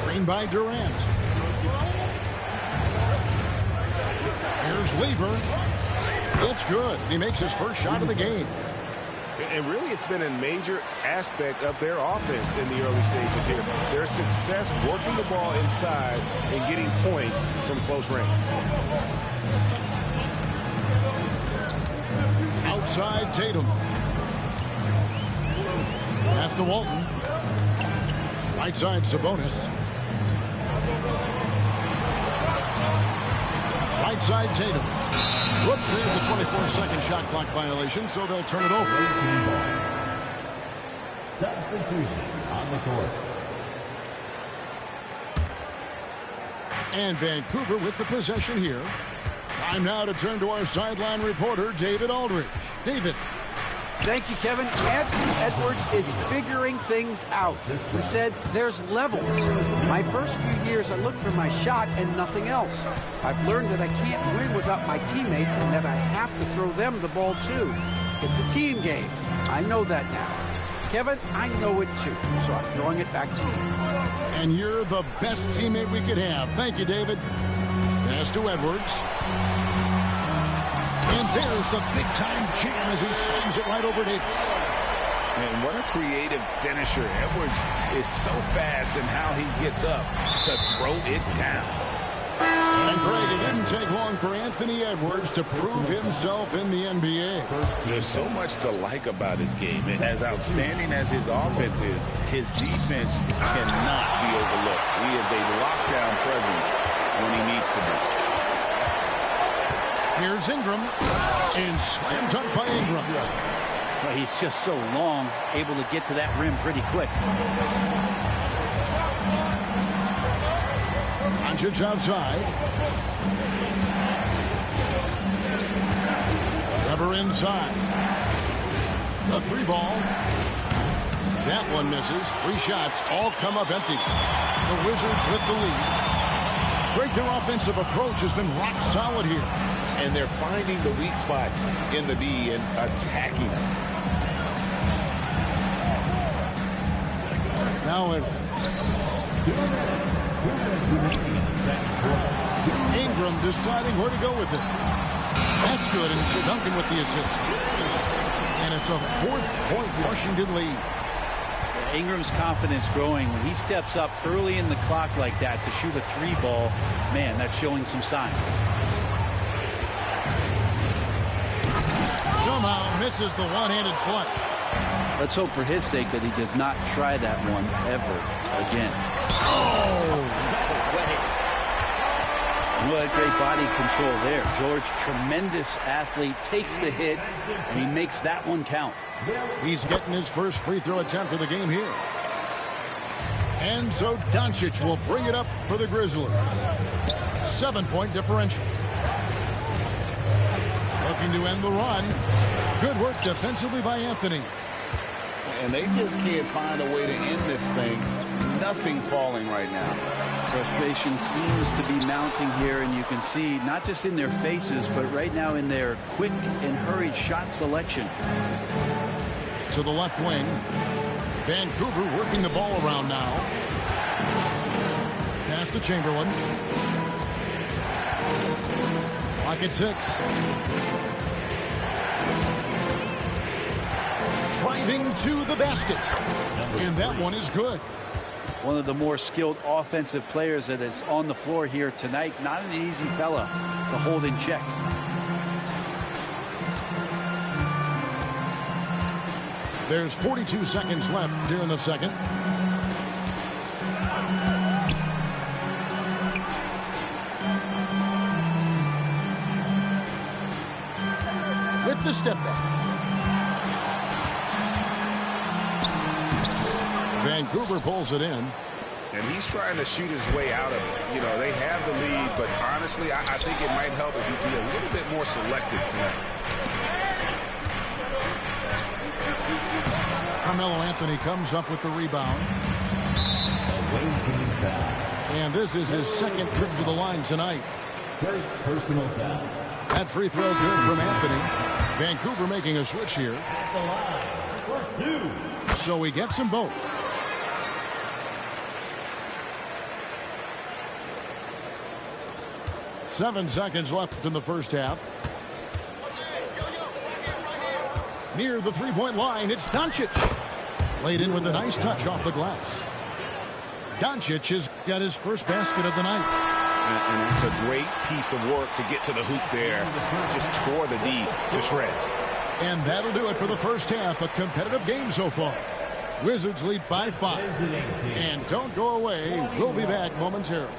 Screen by Durant. Here's Lever. It's good. He makes his first shot of the game. And really, it's been a major aspect of their offense in the early stages here. Their success working the ball inside and getting points from close range. Outside Tatum. Pass to Walton. Right side Sabonis. Right side Tatum. Whoops, there's the 24-second shot clock violation, so they'll turn it over. Substitution on the court. And Vancouver with the possession here. Time now to turn to our sideline reporter, David Aldridge. David. Thank you, Kevin. Anthony Edwards is figuring things out. He said there's levels. My first few years, I looked for my shot and nothing else. I've learned that I can't win without my teammates and that I have to throw them the ball too. It's a team game. I know that now. Kevin, I know it too, so I'm throwing it back to you. And you're the best teammate we could have. Thank you, David. Pass to Edwards. And there's the big-time jam as he slams it right over Davis. And what a creative finisher. Edwards is so fast in how he gets up to throw it down. And Greg, it didn't take long for Anthony Edwards to prove himself in the NBA. There's so much to like about his game. And as outstanding as his offense is, his defense cannot be overlooked. He is a lockdown presence when he needs to be. Here's Ingram, and slam dunk by Ingram. Well, he's just so long, able to get to that rim pretty quick. Doncic outside. Weber inside. The 3-ball. That one misses. 3 shots, all come up empty. The Wizards with the lead. Greg, their offensive approach has been rock solid here. And they're finding the weak spots in the D and attacking them. Now Ingram deciding where to go with it. That's good, and so Duncan with the assist. And it's a 4-point Washington lead. Ingram's confidence growing when he steps up early in the clock like that to shoot a 3-ball. Man, that's showing some signs. Somehow misses the one-handed flush. Let's hope for his sake that he does not try that one ever again. What great body control there. George, tremendous athlete, takes the hit, and he makes that one count. He's getting his first free throw attempt of the game here. And so Doncic will bring it up for the Grizzlies. 7-point differential. Looking to end the run. Good work defensively by Anthony. And they just can't find a way to end this thing. Nothing falling right now. Frustration seems to be mounting here, and you can see not just in their faces, but right now in their quick and hurried shot selection. To the left wing. Vancouver working the ball around now. Pass to Chamberlain. Clock at 6. Driving to the basket. And that one is good. One of the more skilled offensive players that is on the floor here tonight. Not an easy fella to hold in check. There's 42 seconds left here in the second. With the step back. Vancouver pulls it in. And he's trying to shoot his way out of it. You know, they have the lead, but honestly, I think it might help if he be a little bit more selective tonight. Carmelo Anthony comes up with the rebound. And this is his second trip to the line tonight. First personal foul. That free throw good from Anthony. Vancouver making a switch here. At the line for 2. So he gets them both. Seven seconds left in the first half. Near the three-point line, it's Doncic. Laid in with a nice touch off the glass. Doncic has got his first basket of the night. And that's a great piece of work to get to the hoop there. Just tore the D to shreds. And that'll do it for the first half. A competitive game so far. Wizards lead by 5. And don't go away. We'll be back momentarily.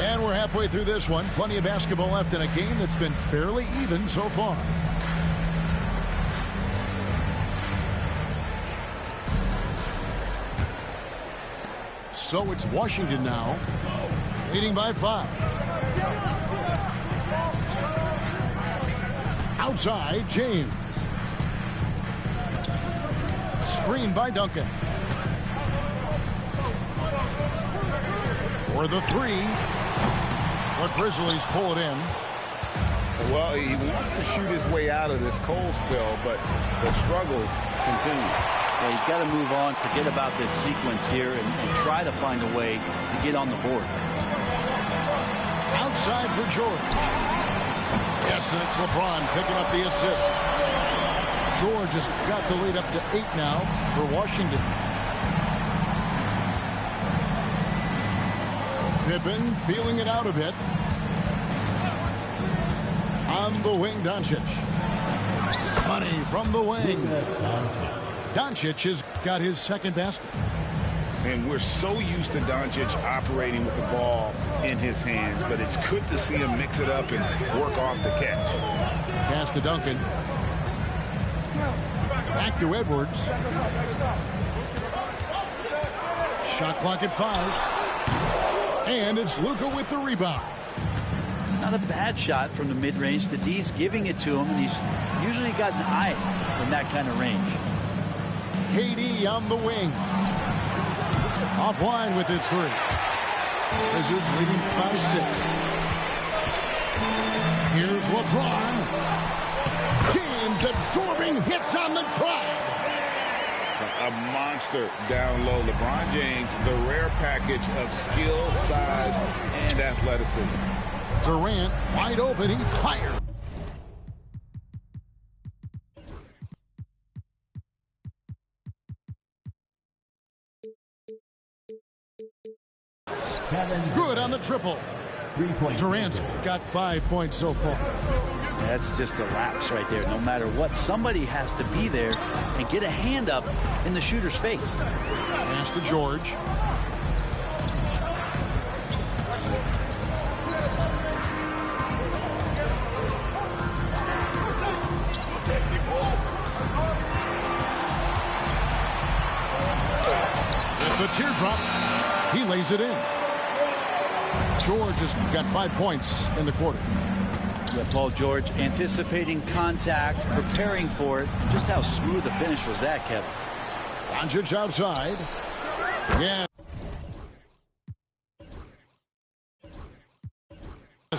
And we're halfway through this one. Plenty of basketball left in a game that's been fairly even so far. So it's Washington now, leading by 5. Outside, James. Screen by Duncan. For the 3. The Grizzlies pull it in. Well, he wants to shoot his way out of this cold spell, but the struggles continue. Yeah, he's got to move on, forget about this sequence here, and try to find a way to get on the board. Outside for George. Yes, and it's LeBron picking up the assist. George has got the lead up to 8 now for Washington. Pippen feeling it out a bit. On the wing, Doncic. Money from the wing. Doncic has got his second basket. And we're so used to Doncic operating with the ball in his hands, but it's good to see him mix it up and work off the catch. Pass to Duncan. Back to Edwards. Shot clock at 5. And it's Luka with the rebound. Not a bad shot from the mid-range. The D's giving it to him, and he's usually got an eye in that kind of range. KD on the wing. Offline with his 3. Wizards leading by 6. Here's LeBron. James absorbing hits on the drive. A monster down low. LeBron James, the rare package of skill, size, and athleticism. Durant wide open. He fired. the triple. 3-point. Durant's got 5 points so far. That's just a lapse right there. No matter what, somebody has to be there and get a hand up in the shooter's face. Pass to George. The teardrop, he lays it in. George has got 5 points in the quarter. Yeah, Paul George anticipating contact, preparing for it. And just how smooth the finish was that, Kevin. Doncic outside. Yeah.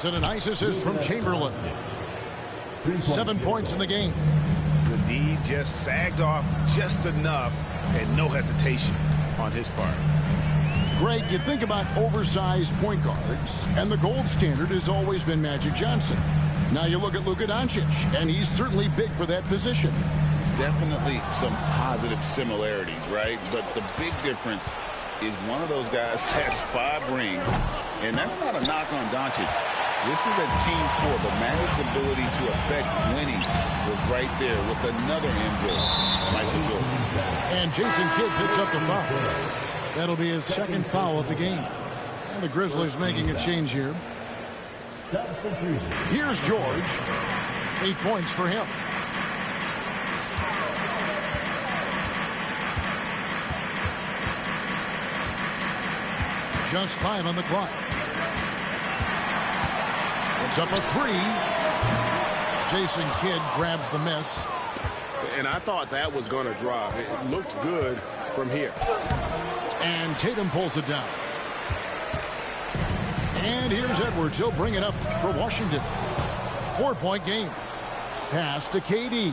And a nice assist from Chamberlain. 7 points in the game. The D just sagged off just enough and no hesitation on his part. Greg, you think about oversized point guards, and the gold standard has always been Magic Johnson. Now you look at Luka Doncic, and he's certainly big for that position. Definitely some positive similarities, right? But the big difference is one of those guys has 5 rings, and that's not a knock on Doncic. This is a team sport, but Magic's ability to affect winning was right there with another MJ, Michael Jordan. And Jason Kidd picks up the foul. That'll be his second foul of the game. And the Grizzlies making a change here. Substitution. Here's George. 8 points for him. Just 5 on the clock. It's up a 3. Jason Kidd grabs the miss. And I thought that was going to drop. It looked good from here. And Tatum pulls it down. And here's Edwards. He'll bring it up for Washington. 4-point game. Pass to KD.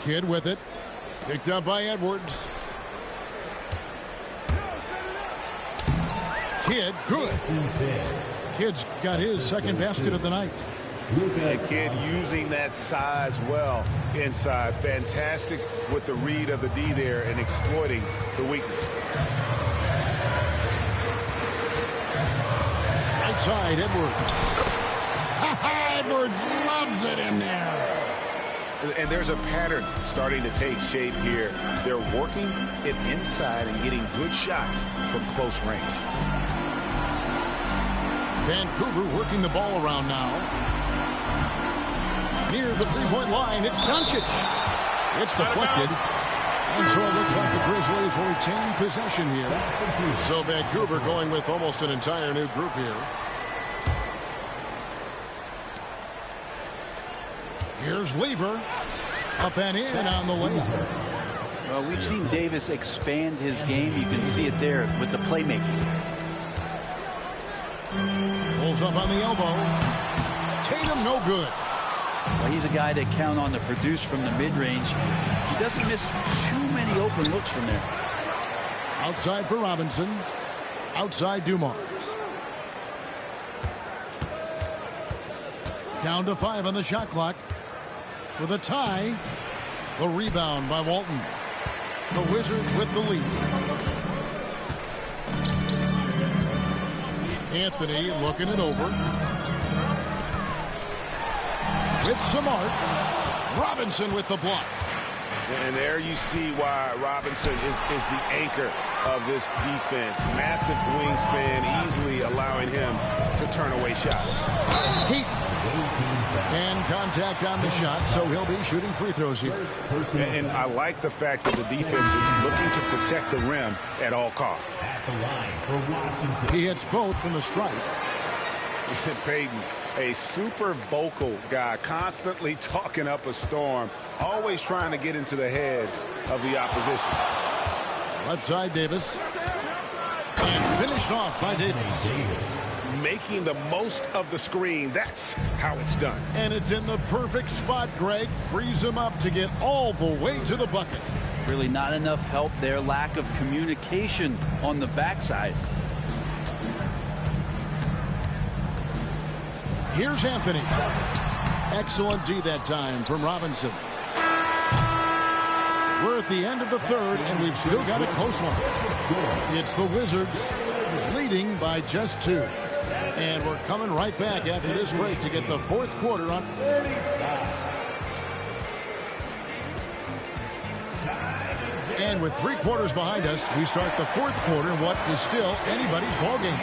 Kidd with it. Picked up by Edwards. Kidd, good. Kidd's got his second basket of the night. And Kidd using that size well inside. Fantastic with the read of the D there and exploiting the weakness. Right side, Edwards. Edwards loves it in there. And there's a pattern starting to take shape here. They're working it inside and getting good shots from close range. Vancouver working the ball around now. Near the three-point line, it's Doncic. It's deflected. And so it looks like the Grizzlies will retain possession here. So Vancouver going with almost an entire new group here. Here's Lever. Up and in on the layup. Well, we've seen Davis expand his game. You can see it there with the playmaking. Pulls up on the elbow. Tatum no good. Well, he's a guy that count on to produce from the mid-range. He doesn't miss too many open looks from there. Outside for Robinson. Outside Dumars. Down to 5 on the shot clock. For the tie. The rebound by Walton. The Wizards with the lead. Anthony looking it over. With some arc. Robinson with the block. And there you see why Robinson is the anchor of this defense. Massive wingspan, easily allowing him to turn away shots. Heat. And contact on the shot, so he'll be shooting free throws here. And I like the fact that the defense is looking to protect the rim at all costs. At the line for Washington. He hits both from the stripe. Peyton, a super vocal guy, constantly talking up a storm, always trying to get into the heads of the opposition. Left side, Davis. And finished off by Davis. Making the most of the screen. That's how it's done. And it's in the perfect spot, Greg. Frees him up to get all the way to the bucket. Really not enough help there. Lack of communication on the backside. Here's Anthony. Excellent D that time from Robinson. We're at the end of the third, and we've still got a close one. It's the Wizards leading by just 2. And we're coming right back after this break to get the fourth quarter on. And with 3 quarters behind us, we start the fourth quarter in what is still anybody's ballgame.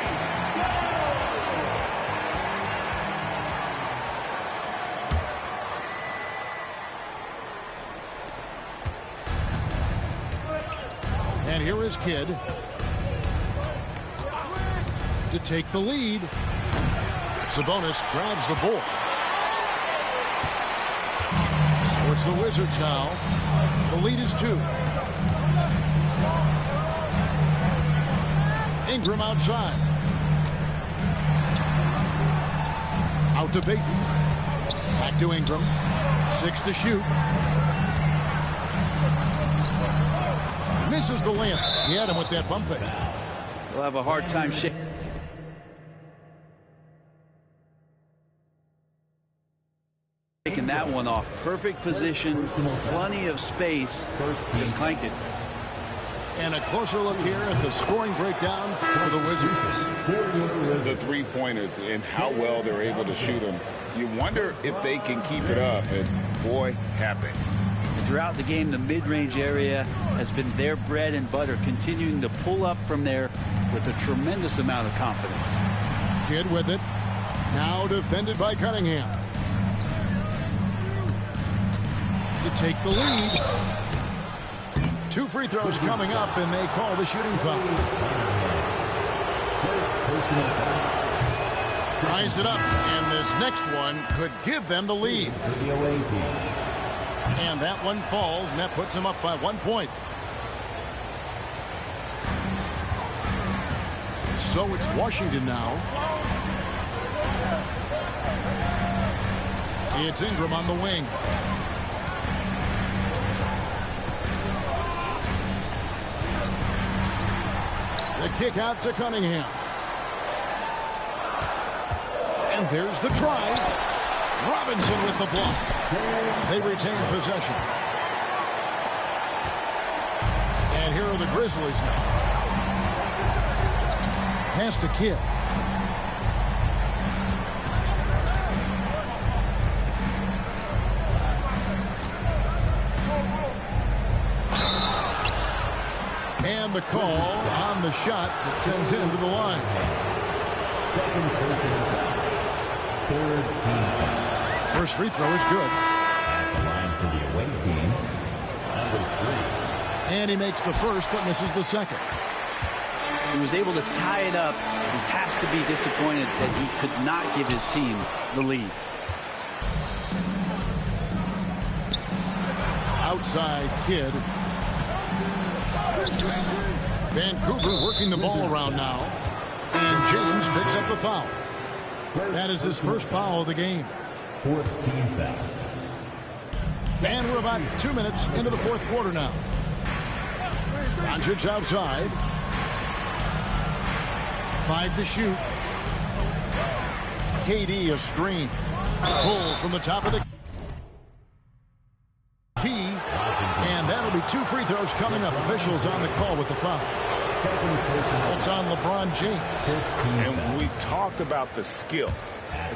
And here is Kidd to take the lead. Sabonis grabs the ball. So it's the Wizards now. The lead is 2. Ingram outside. Out to Payton. Back to Ingram. 6 to shoot. Misses the layup. He had him with that bump fake. We'll have a hard time shaking that one off. Perfect position, plenty of space. Just clanked it. And a closer look here at the scoring breakdown for the Wizards. The three-pointers and how well they're able to shoot them. You wonder if they can keep it up, and boy, have they. Throughout the game, the mid-range area has been their bread and butter, continuing to pull up from there with a tremendous amount of confidence. Kidd with it. Now defended by Cunningham. To take the lead. 2 free throws coming up, and they call the shooting foul. Ties it up, and this next one could give them the lead. And that one falls, and that puts them up by 1 point. So it's Washington now. It's Ingram on the wing. The kick out to Cunningham. And there's the drive. Robinson with the block. They retain possession. And here are the Grizzlies now. Pass to Kidd. And the call on the shot that sends him to the line. Second personal foul. Third team foul. First free throw is good. At the line for the away team, number 3. And he makes the first but misses the second. He was able to tie it up. He has to be disappointed that he could not give his team the lead. Outside Kidd. Vancouver working the ball around now. And James picks up the foul. That is his first foul of the game. Fourth team foul. And we're about 2 minutes into the fourth quarter now. Doncic outside. 5 to shoot. KD a screen. Pulls from the top of the key. And that'll be 2 free throws coming up. Officials on the call with the foul. It's on LeBron James. And we've talked about the skill.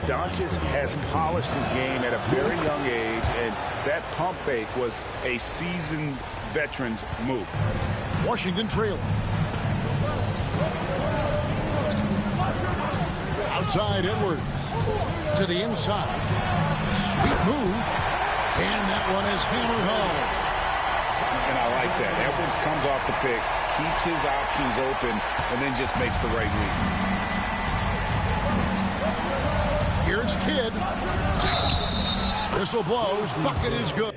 Doncic has polished his game at a very young age, and that pump fake was a seasoned veteran's move. Washington trailing. Outside Edwards. To the inside. Sweet move. And that one is hammered home. And I like that. Edwards comes off the pick, keeps his options open, and then just makes the right read. Here's Kidd. Whistle blows. Bucket is good.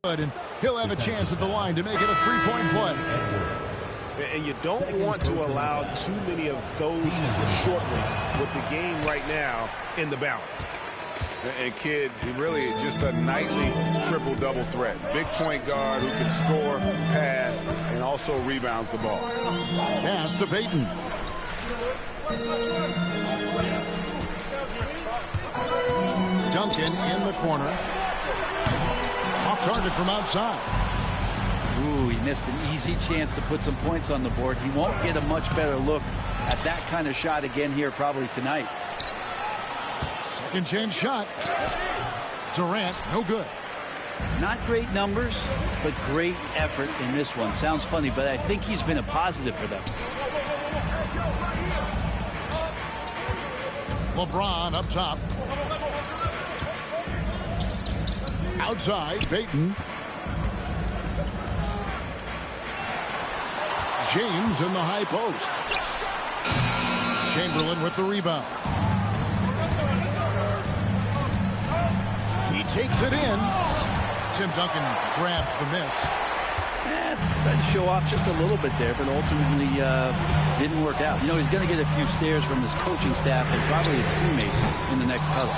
And he'll have a chance at the line to make it a 3-point play. And you don't want to allow too many of those short ones with the game right now in the balance. And Kidd, he really is just a nightly triple-double threat. Big point guard who can score, pass, and also rebounds the ball. Pass to Payton. Duncan in the corner. Off target from outside. Ooh, he missed an easy chance to put some points on the board. He won't get a much better look at that kind of shot again here probably tonight. Second chance shot. Durant, no good. Not great numbers, but great effort in this one. Sounds funny, but I think he's been a positive for them. LeBron up top. Outside, Payton. James in the high post. Chamberlain with the rebound. He takes it in. Tim Duncan grabs the miss. Tried to show off just a little bit there, but ultimately didn't work out. You know, he's going to get a few stares from his coaching staff and probably his teammates in the next huddle.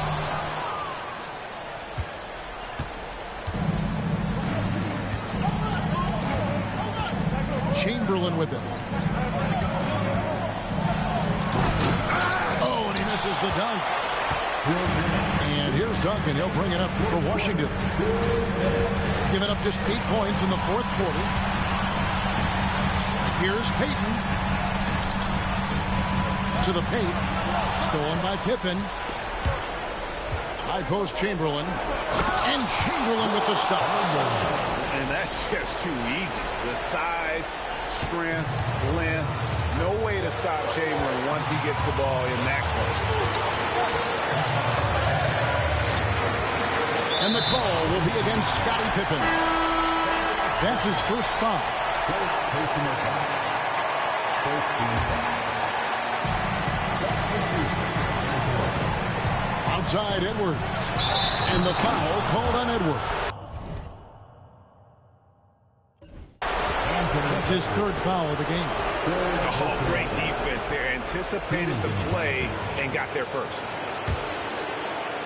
Chamberlain with it. Oh, and he misses the dunk. And here's Duncan. He'll bring it up for Washington. Giving up just 8 points in the fourth quarter. Here's Payton. To the paint. Stolen by Pippen. High post Chamberlain. And Chamberlain with the stuff. And that's just too easy. The size, strength, length. No way to stop Chamberlain once he gets the ball in that close. And the call will be against Scottie Pippen. That's his first foul. First personal foul. First team foul. Outside Edwards. And the foul called on Edwards. That's his third foul of the game. Oh, great defense there. Anticipated the play and got there first.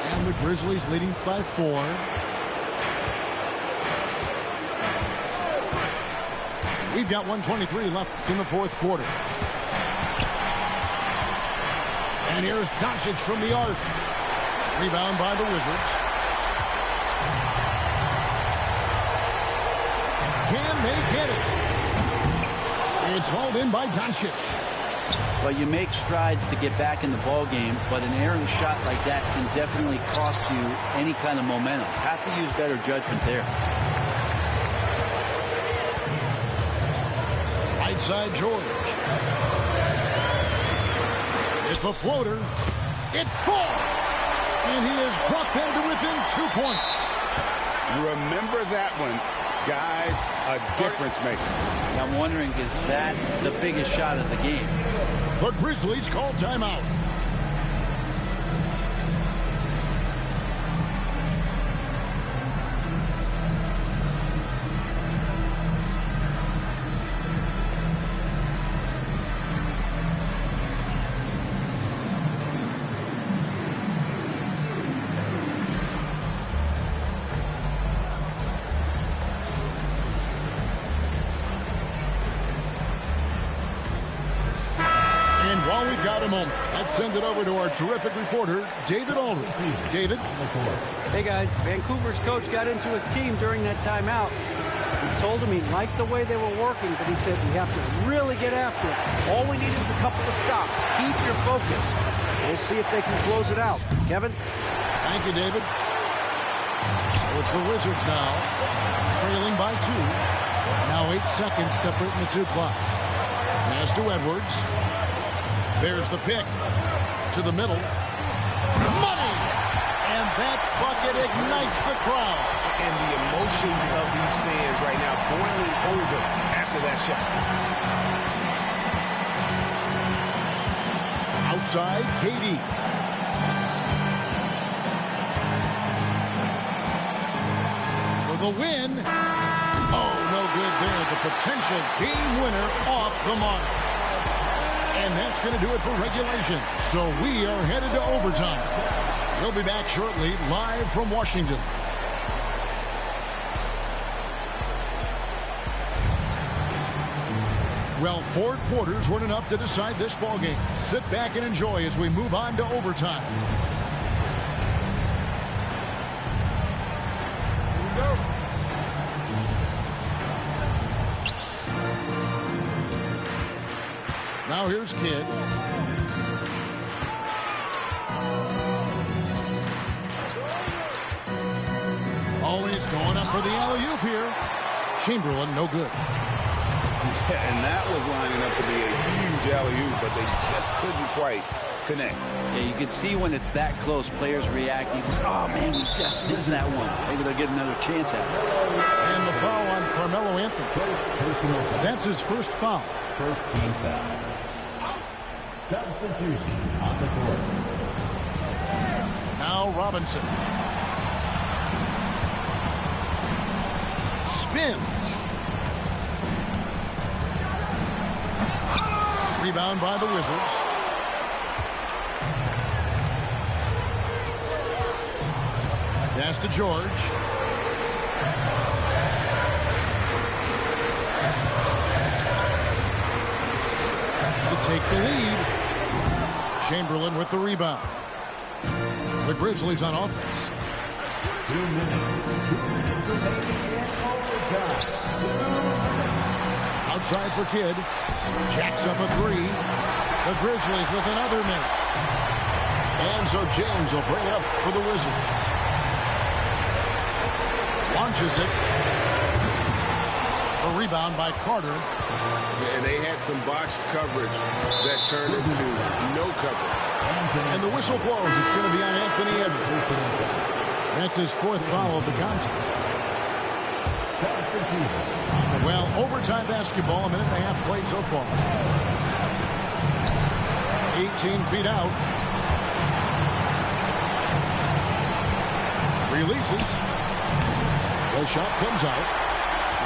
And the Grizzlies leading by 4. We've got 1:23 left in the fourth quarter. And here's Doncic from the arc. Rebound by the Wizards. Can they get it? It's hauled in by Doncic. But you make strides to get back in the ball game, but an errant shot like that can definitely cost you any kind of momentum. Have to use better judgment there. Right side George. It's a floater. It falls. And he has brought them to within 2 points. Remember that one. Guys, a difference maker. I'm wondering, is that the biggest shot of the game? The Grizzlies call timeout. While we've got a moment, let's send it over to our terrific reporter, David Aldridge. David? Hey, guys. Vancouver's coach got into his team during that timeout. He told him he liked the way they were working, but he said we have to really get after it. All we need is a couple of stops. Keep your focus. We'll see if they can close it out. Kevin? Thank you, David. So it's the Wizards now, trailing by 2. Now 8 seconds separating the 2 clocks. Pass to Edwards. There's the pick to the middle. Money! And that bucket ignites the crowd. And the emotions of these fans right now boiling over after that shot. Outside, KD. For the win. Oh, no good there. The potential game winner off the mark. And that's going to do it for regulation. So we are headed to overtime. We'll be back shortly, live from Washington. Well, 4 quarters weren't enough to decide this ball game. Sit back and enjoy as we move on to overtime. Now here's Kidd. Always going up for the alley-oop here. Chamberlain, no good. Yeah, and that was lining up to be a huge alley-oop, but they just couldn't quite connect. Yeah, you can see when it's that close, players react. You just, oh, man, we just missed that one. Maybe they'll get another chance at it. And the foul on Carmelo Anthony. That's his first foul. First team foul. Substitution on the court. Now Robinson. Spins. Rebound by the Wizards. Pass to George. To take the lead. Chamberlain with the rebound. The Grizzlies on offense. 2 minutes. 2 minutes remaining in overtime. Outside for Kidd. Jacks up a three. The Grizzlies with another miss. And so James will bring it up for the Wizards. Launches it. A rebound by Carter. Yeah, they had some botched coverage that turned into no coverage. And the whistle blows. It's going to be on Anthony Edwards. That's his fourth foul of the contest. Well, overtime basketball, a minute and a half played so far. 18 feet out. Releases. The shot comes out.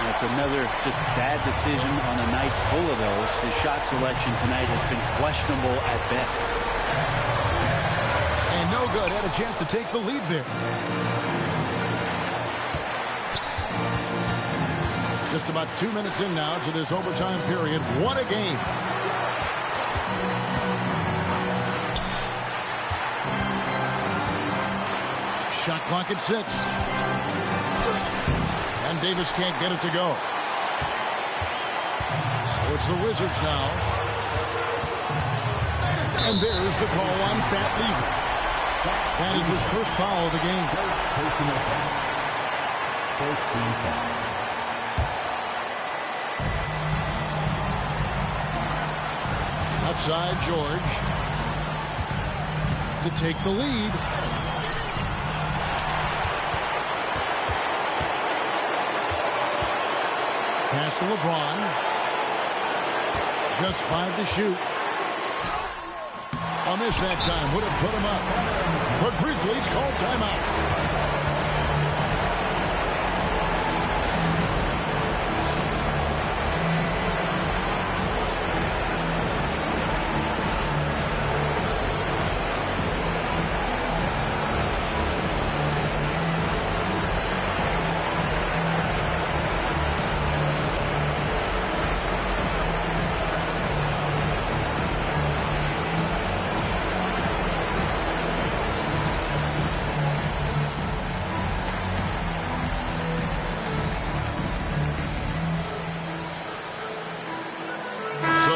That's another just bad decision on a night full of those. His shot selection tonight has been questionable at best. And no good. Had a chance to take the lead there. Just about 2 minutes in now to this overtime period. What a game. Shot clock at 6. And Davis can't get it to go. So it's the Wizards now. And there's the call on Pat Lever. That is his first foul of the game. Personal foul. First team foul. Left side, George. To take the lead. Pass to LeBron. Just 5 to shoot. A miss that time. Would have put him up. But Grizzlies call timeout.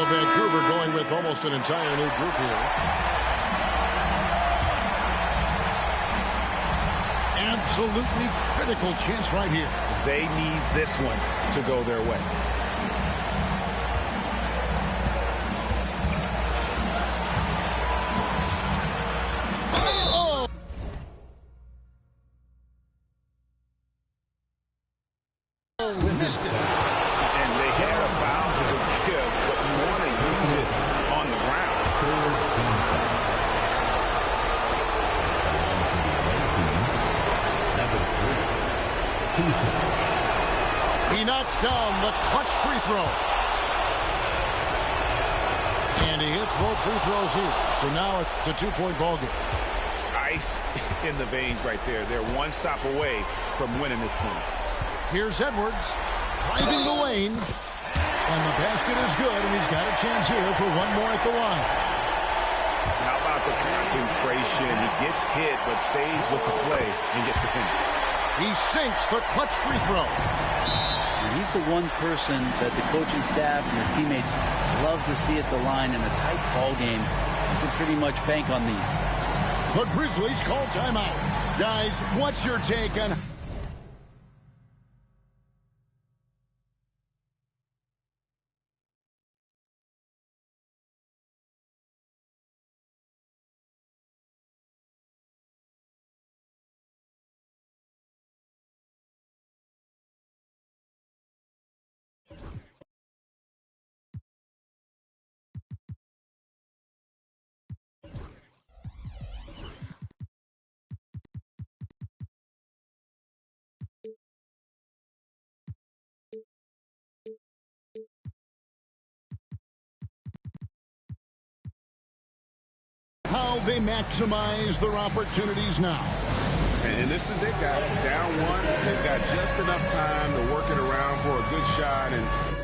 Vancouver going with almost an entire new group here. Absolutely critical chance right here. They need this one to go their way. Missed it. And they had a foul to give, but you want to use it on the ground. He knocks down the clutch free throw. And he hits both free throws here. So now it's a 2-point ball game. Ice in the veins right there. They're one stop away from winning this thing. Here's Edwards driving the lane. And the basket is good, and he's got a chance here for one more at the line. How about the concentration? He gets hit, but stays with the play and gets the finish. He sinks the clutch free throw. And he's the one person that the coaching staff and the teammates love to see at the line in a tight ball game. You can pretty much bank on these. The Grizzlies call timeout. Guys, what's your take on... how they maximize their opportunities now. And this is it, guys. Down one. They've got just enough time to work it around for a good shot. And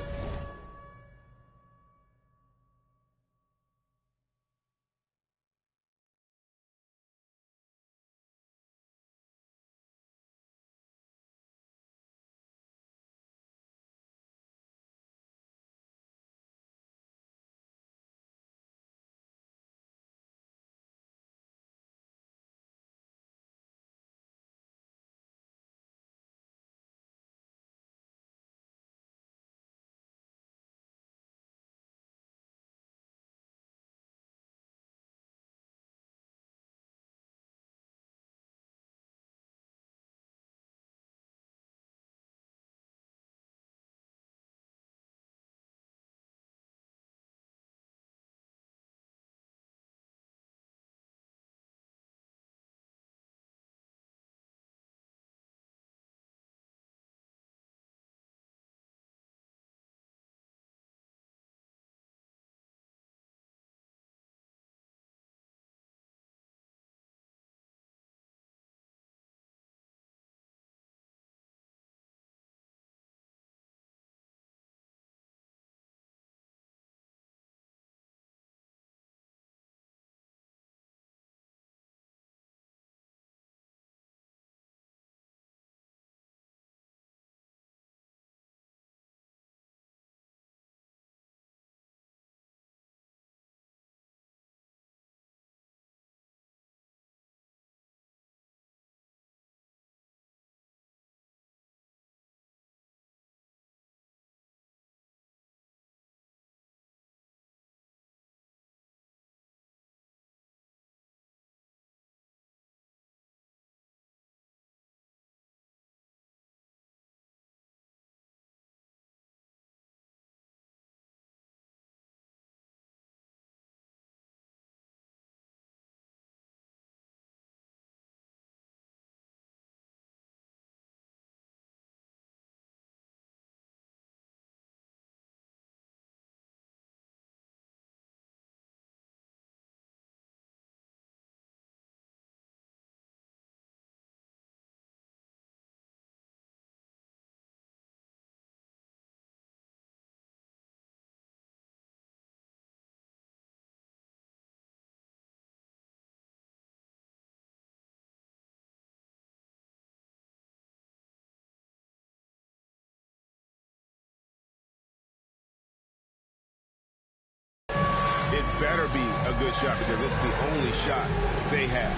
it better be a good shot because it's the only shot they have.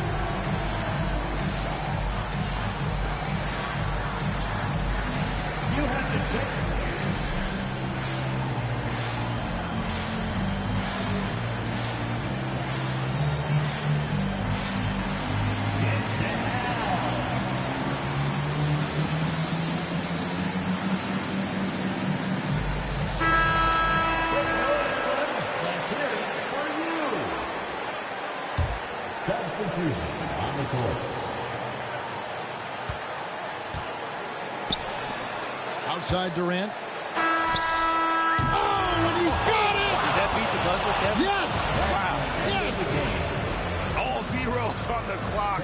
You have to pick. Substitution on the court. Outside Durant. Oh, and he got it! Did that beat the buzzer, Kevin? Yes! Wow. Yes! All zeros on the clock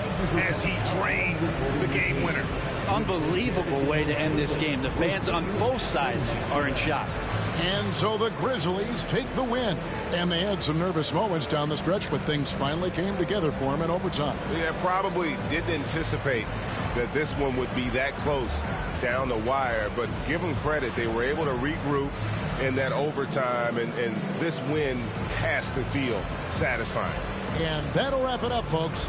as he drains the game winner. Unbelievable way to end this game. The fans on both sides are in shock. And so the Grizzlies take the win. And they had some nervous moments down the stretch, but things finally came together for them in overtime. Yeah, probably didn't anticipate that this one would be that close down the wire, but give them credit. They were able to regroup in that overtime, and this win has to feel satisfying. And that'll wrap it up, folks.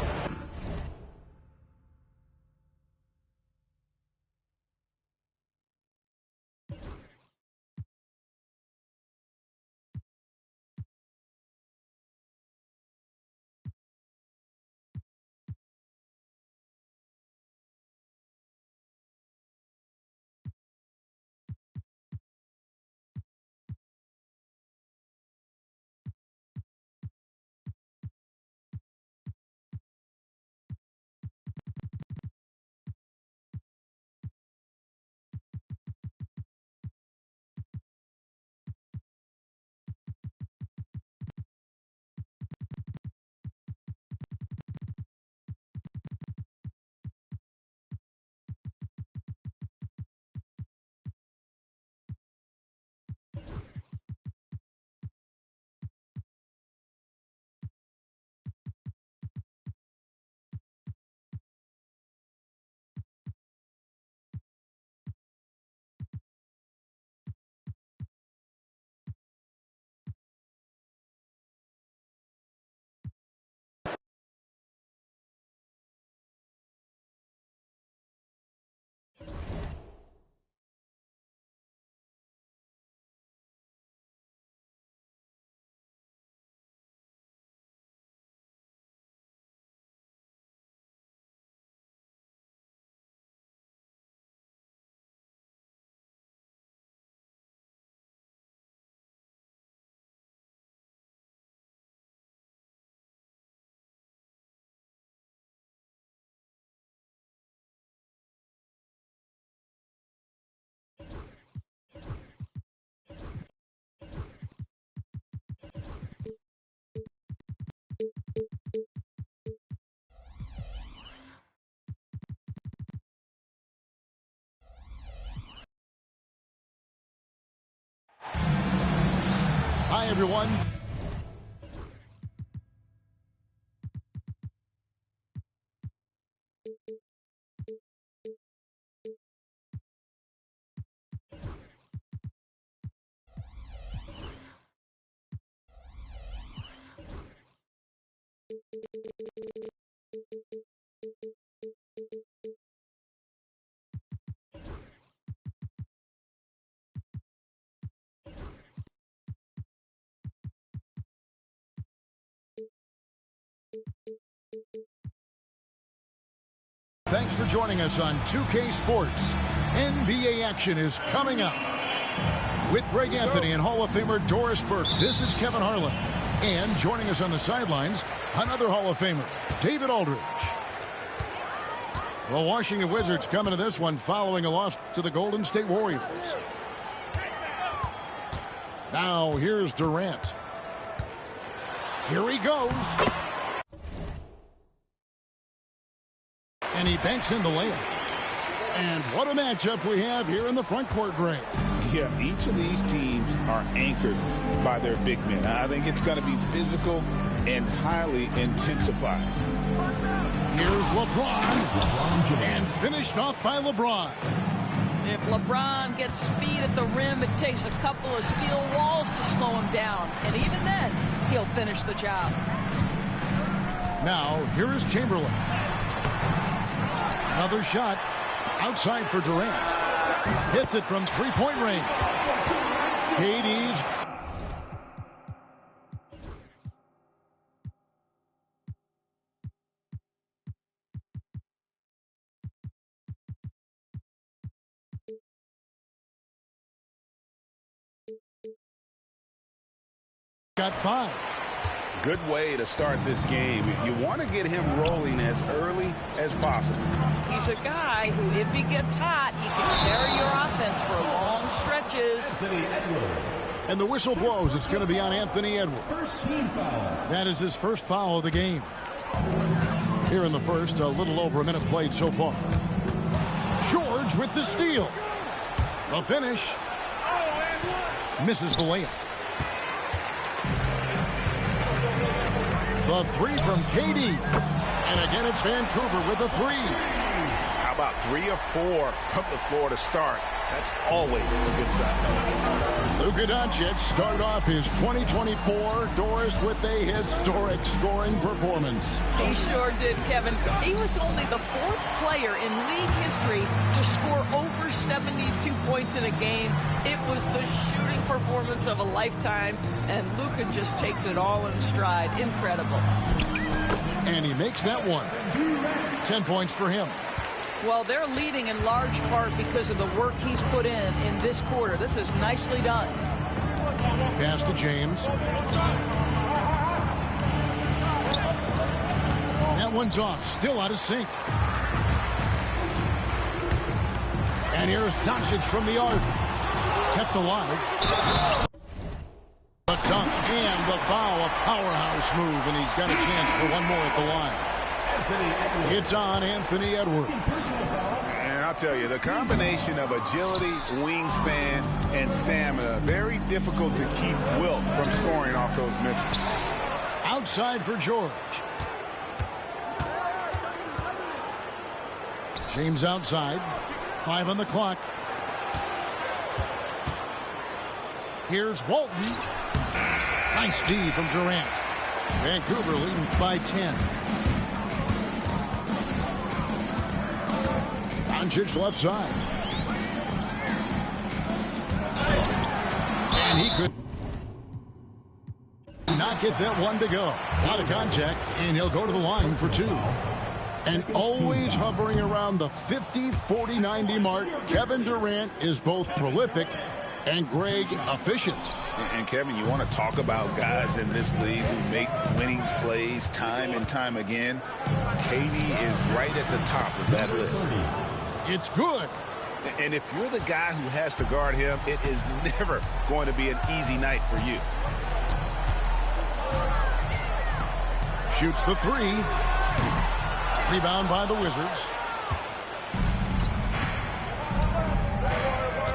Hi, everyone. Thanks for joining us on 2K Sports. NBA action is coming up. With Greg Anthony and Hall of Famer Doris Burke, this is Kevin Harlan. And joining us on the sidelines, another Hall of Famer, David Aldridge. The Washington Wizards coming to this one following a loss to the Golden State Warriors. Now here's Durant. Here he goes. And he banks in the layup. And what a matchup we have here in the front court, Greg. Yeah, each of these teams are anchored by their big men. I think it's going to be physical and highly intensified. Here's LeBron. And finished off by LeBron. If LeBron gets speed at the rim, it takes a couple of steel walls to slow him down. And even then, he'll finish the job. Now, here is Chamberlain. Another shot outside for Durant. Hits it from three-point range. KD's. Got 5. Good way to start this game. You want to get him rolling as early as possible. He's a guy who, if he gets hot, he can carry your offense for long stretches. And the whistle blows. It's going to be on Anthony Edwards. First team foul. That is his first foul of the game. Here in the first, a little over a minute played so far. George with the steal. The finish. Misses the layup. The three from KD. And again, it's Vancouver with a 3. How about 3 or 4 from the floor to start? That's always a good sign. Luka Doncic started off his 2024, Doris, with a historic scoring performance. He sure did, Kevin. He was only the 4th player in league history to score over 72 points in a game. It was the shooting performance of a lifetime, and Luka just takes it all in stride. Incredible. And he makes that one. 10 points for him. Well, they're leading in large part because of the work he's put in this quarter. This is nicely done. Pass to James. That one's off. Still out of sync. And here's Doncic from the arc. Kept alive. The dunk and the foul. A powerhouse move, and he's got a chance for one more at the line. It's on Anthony Edwards. And I'll tell you, the combination of agility, wingspan, and stamina, very difficult to keep Wilt from scoring off those misses. Outside for George. James outside. 5 on the clock. Here's Walton. Nice D from Durant. Vancouver leading by 10. Doncic left side. And he could not get that one to go. A lot of contact, and he'll go to the line for 2. And always hovering around the 50, 40, 90 mark, Kevin Durant is both prolific and Greg efficient. And Kevin, you want to talk about guys in this league who make winning plays time and time again? KD is right at the top of that list. It's good. And if you're the guy who has to guard him, it is never going to be an easy night for you. Shoots the 3. Rebound by the Wizards.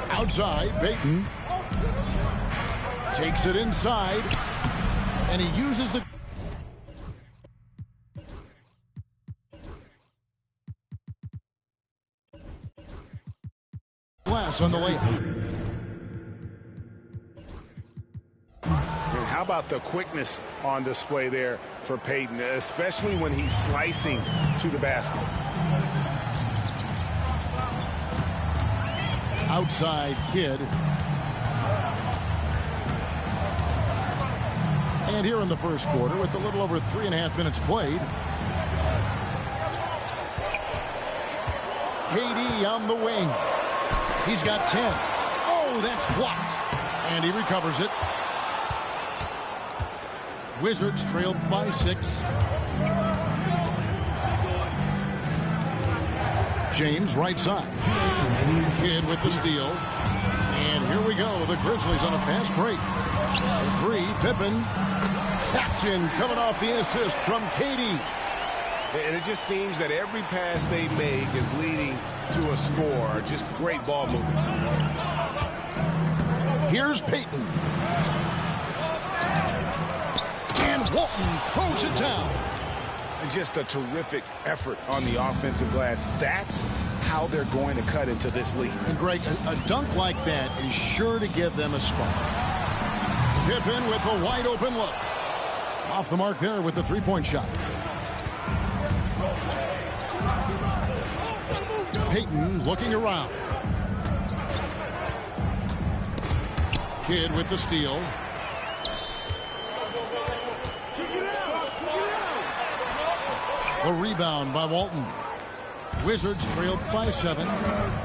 Outside, Payton. Takes it inside. And he uses the... glass on the layup. And how about the quickness on display there for Payton, especially when he's slicing to the basket. Outside Kidd. And here in the first quarter, with a little over 3.5 minutes played, KD on the wing. He's got 10. Oh, that's blocked. And he recovers it. Wizards trailed by 6. James right side. Kidd with the steal. And here we go. The Grizzlies on a fast break. 3, Pippen. Action coming off the assist from KD. And it just seems that every pass they make is leading to a score. Just great ball movement. Here's Payton. And Walton throws it down. And just a terrific effort on the offensive glass. That's how they're going to cut into this league. And Greg, a dunk like that is sure to give them a spark. Pippen with a wide open look. Off the mark there with the three-point shot. Payton looking around. Kidd with the steal. The rebound by Walton. Wizards trailed by 7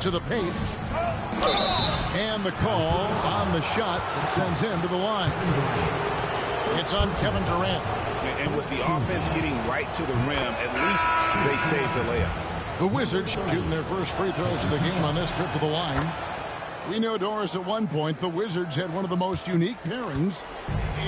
to the paint. And the call on the shot that sends him to the line. It's on Kevin Durant. And with the offense getting right to the rim, at least they saved the layup. The Wizards shooting their first free throws of the game on this trip to the line. We know, Doris, at one point the Wizards had one of the most unique pairings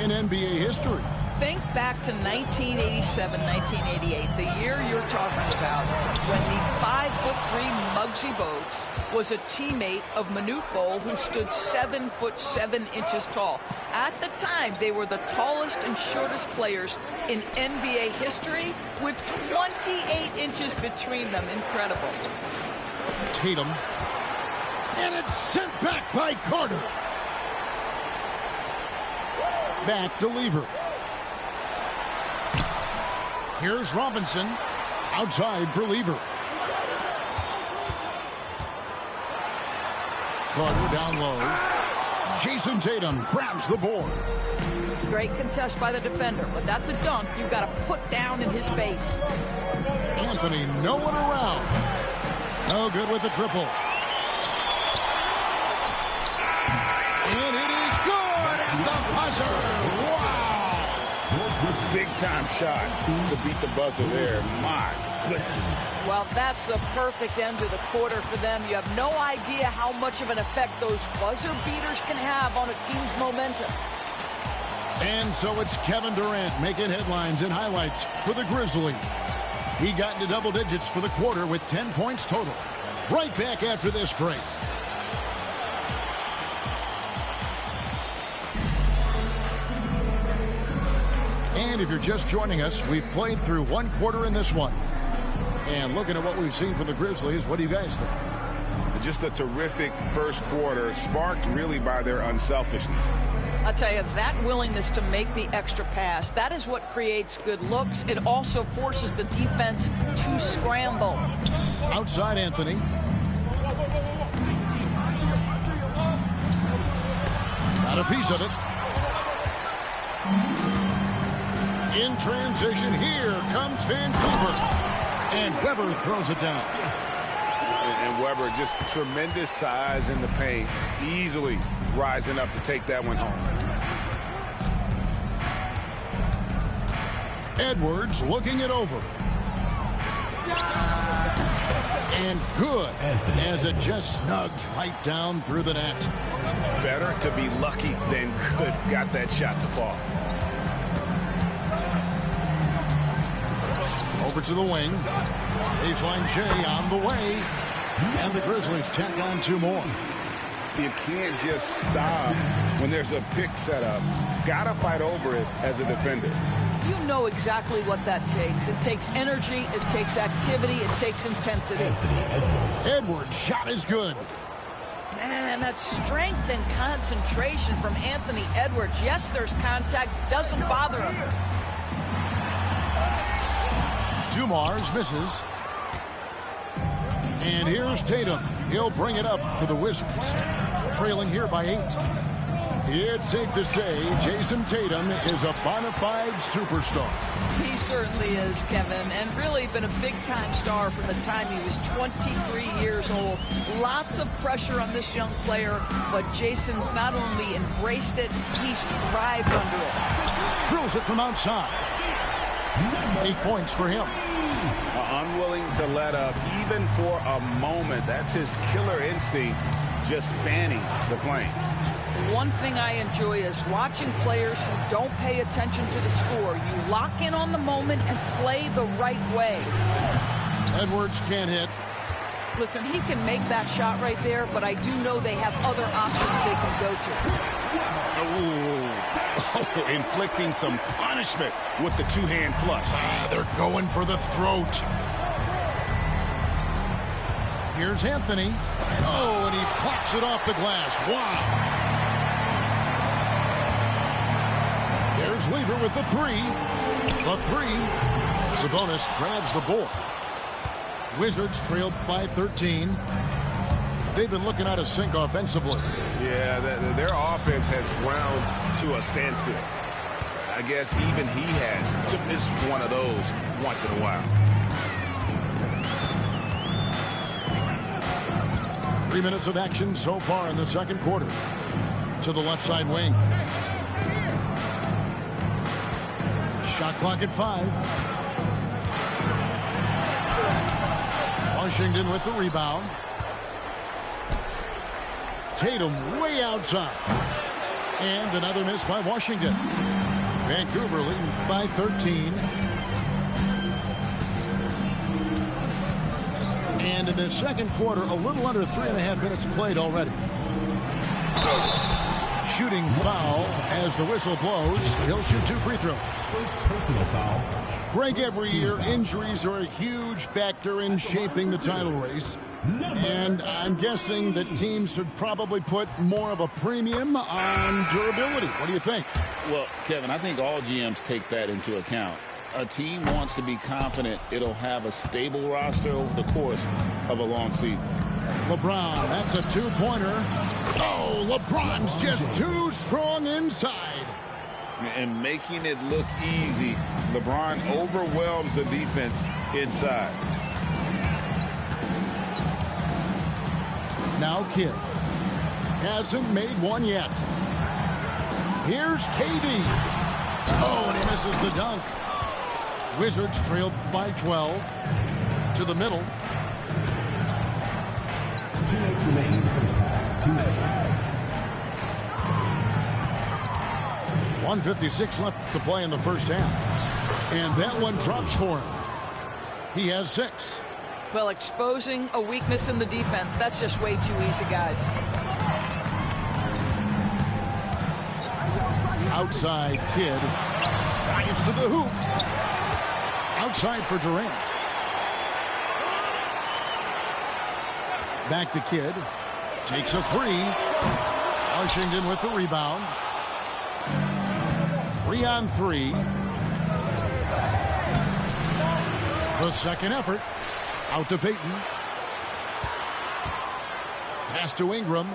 in NBA history. Think back to 1987, 1988, the year you're talking about, when the 5'3" Muggsy Bogues was a teammate of Manute Bol, who stood 7'7" tall. At the time, they were the tallest and shortest players in NBA history, with 28 inches between them. Incredible. Tatum. And it's sent back by Carter. Back to Lever. Here's Robinson. Outside for Lever. Carter down low. Jason Tatum grabs the board. Great contest by the defender, but that's a dunk you've got to put down in his face. Anthony nowhere around. No good with the triple. And it is good at the buzzer. Wow. Big time shot to beat the buzzer there. My goodness. Well, that's the perfect end to the quarter for them. You have no idea how much of an effect those buzzer beaters can have on a team's momentum. And so it's Kevin Durant making headlines and highlights for the Grizzlies. He got into double digits for the quarter with 10 points total. Right back after this break. And if you're just joining us, we've played through one quarter in this one. And looking at what we've seen from the Grizzlies, what do you guys think? Just a terrific first quarter, sparked really by their unselfishness. I'll tell you, that willingness to make the extra pass, that is what creates good looks. It also forces the defense to scramble. Outside Anthony. Got a piece of it. In transition, here comes Vancouver. And Weber throws it down. And Weber, just tremendous size in the paint, easily rising up to take that one home. Edwards looking it over. And good, as it just snugged right down through the net. Better to be lucky than good. Got that shot to fall. Over to the wing. Baseline J on the way. And the Grizzlies tack on two more. You can't just stop when there's a pick set up. Got to fight over it as a defender. You know exactly what that takes. It takes energy, it takes activity, it takes intensity. Edwards' shot is good. Man, that strength and concentration from Anthony Edwards. Yes, there's contact, doesn't bother him. Dumars misses. And here's Tatum. He'll bring it up for the Wizards. Trailing here by 8. It's safe to say Jason Tatum is a bona fide superstar. He certainly is, Kevin, and really been a big-time star from the time he was 23 years old. Lots of pressure on this young player, but Jason's not only embraced it, he's thrived under it. Drills it from outside. 8 points for him. Unwilling to let up, even for a moment. That's his killer instinct, just fanning the flame. One thing I enjoy is watching players who don't pay attention to the score. You lock in on the moment and play the right way. Edwards can't hit. Listen, he can make that shot right there, but I do know they have other options they can go to. Inflicting some punishment with the two-hand flush. They're going for the throat. Here's Anthony. Oh, and he pops it off the glass. Wow. There's Lever with the three. The three. Sabonis grabs the board. Wizards trailed by 13. They've been looking out of sync offensively. Yeah, their offense has ground to a standstill. I guess even he has to miss one of those once in a while. 3 minutes of action so far in the second quarter. To the left side wing. Shot clock at 5. Washington with the rebound. Tatum way outside. And another miss by Washington. Vancouver leading by 13. And in the second quarter, a little under 3.5 minutes played already. Shooting foul as the whistle blows. He'll shoot 2 free throws. First personal foul. Greg, every year, injuries are a huge factor in shaping the title race. And I'm guessing that teams should probably put more of a premium on durability. What do you think? Well, Kevin, I think all GMs take that into account. A team wants to be confident it'll have a stable roster over the course of a long season. LeBron, that's a two-pointer. Oh, LeBron's just too strong inside. And making it look easy, LeBron overwhelms the defense inside. Now Kidd. Hasn't made one yet. Here's KD. Oh, and he misses the dunk. Wizards trailed by 12. To the middle. 2 minutes remaining in the first half. 2 minutes. 1:56 left to play in the first half. And that one drops for him. He has 6. Well, exposing a weakness in the defense, that's just way too easy, guys. Outside Kidd. Drives to the hoop. Outside for Durant. Back to Kidd. Takes a 3. Washington with the rebound. 3-on-3. The second effort. Out to Payton. Pass to Ingram.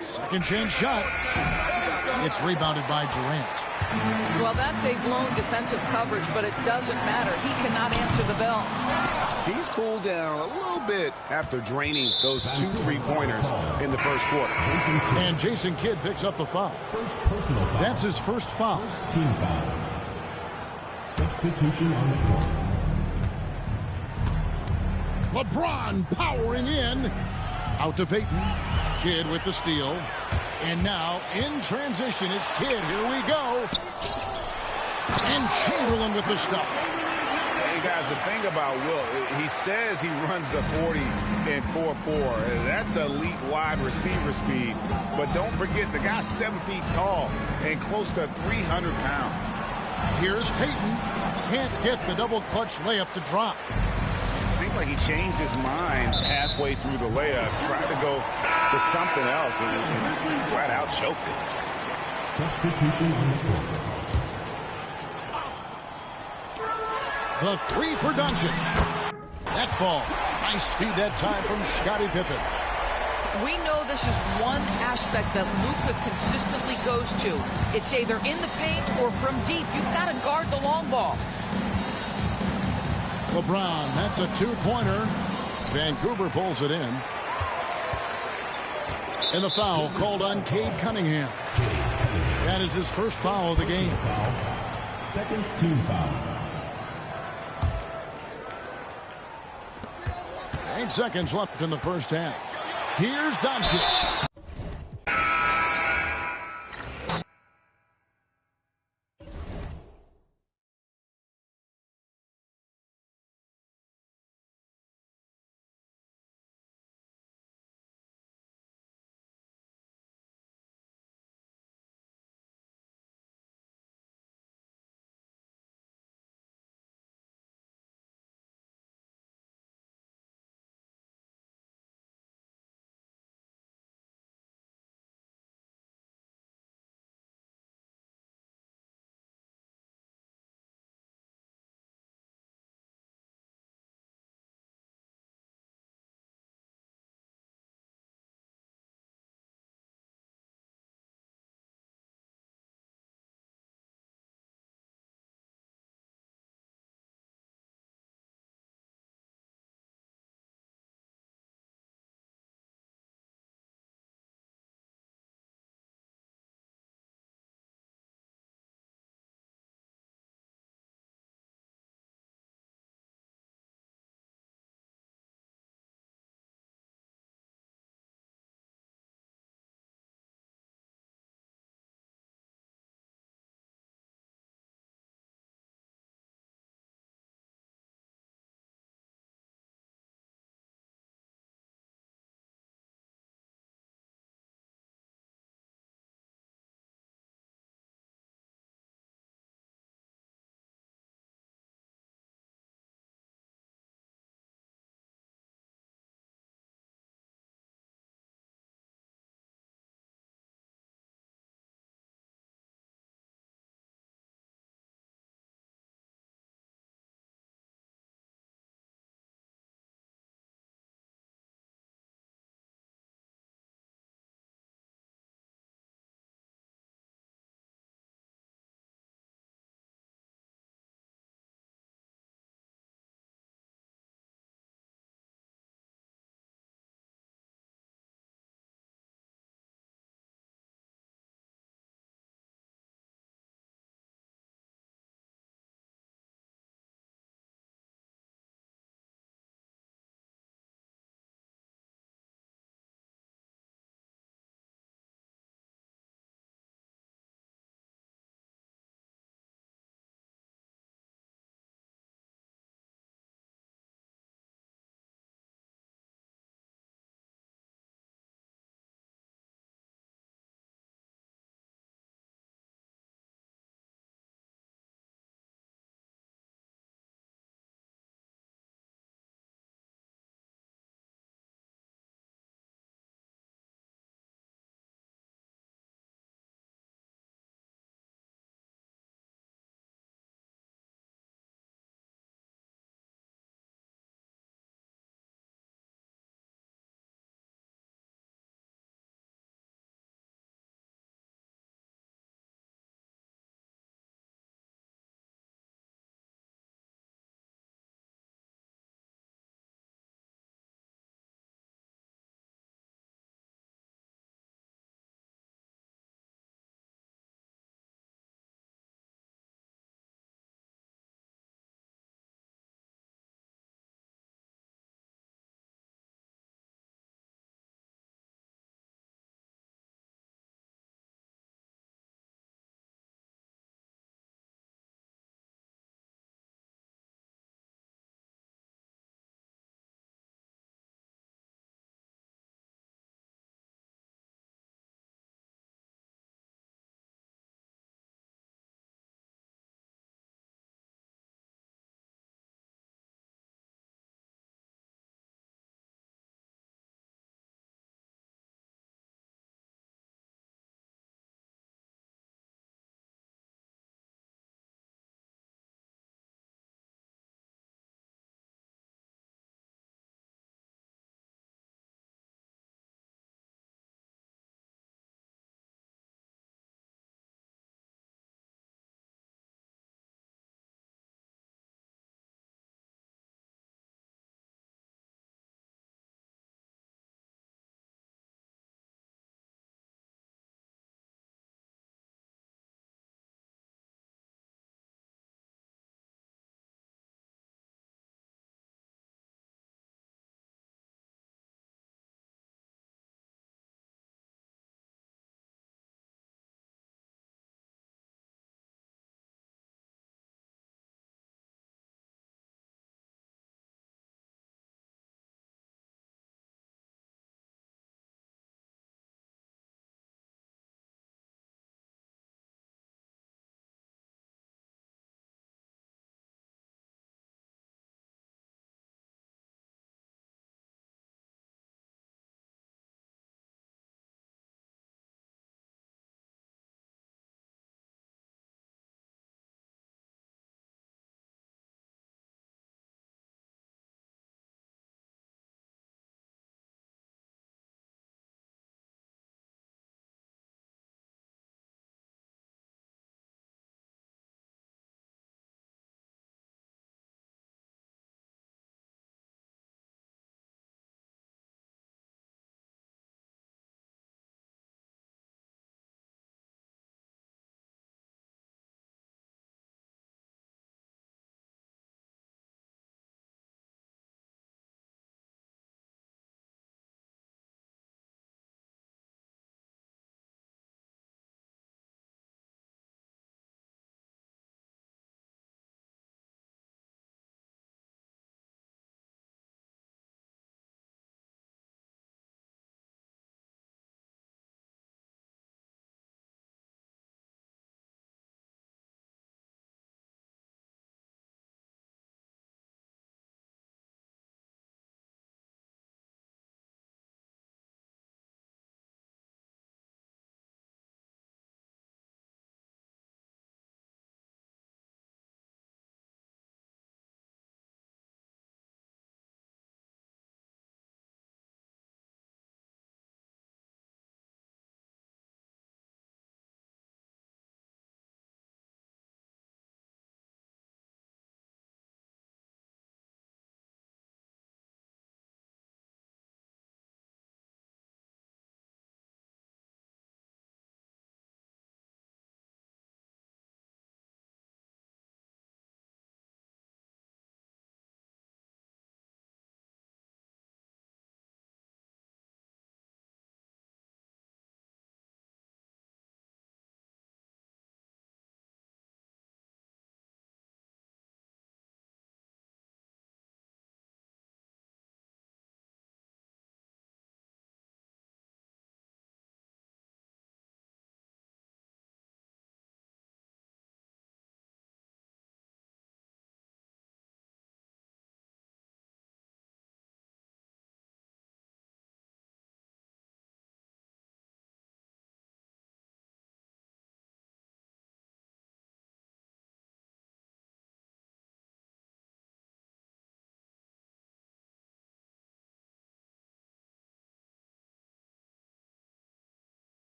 Second chance shot. It's rebounded by Durant. Well, that's a blown defensive coverage, but it doesn't matter. He cannot answer the bell. He's cooled down a little bit after draining those 2 3-pointers in the first quarter. And Jason Kidd picks up the foul. First personal foul. That's his first foul. First team foul. Substitution on the court. LeBron powering in. Out to Payton. Kidd with the steal. And now, in transition, it's Kidd. Here we go. And Chamberlain with the stuff. Hey, guys, the thing about Will, he says he runs the 40 in 4.4. That's elite wide receiver speed. But don't forget, the guy's 7 feet tall and close to 300 pounds. Here's Payton. Can't get the double clutch layup to drop. It seemed like he changed his mind halfway through the layup, tried to go to something else, and flat out choked it. Substitution on the court. The 3 for Doncic. That falls. Nice feed that time from Scottie Pippen. We know this is one aspect that Luka consistently goes to. It's either in the paint or from deep. You've got to guard the long ball. LeBron, that's a 2-pointer. Vancouver pulls it in. And the foul called on Cade Cunningham. That is his first foul of the game. Second team foul. 8 seconds left in the first half. Here's Doncic.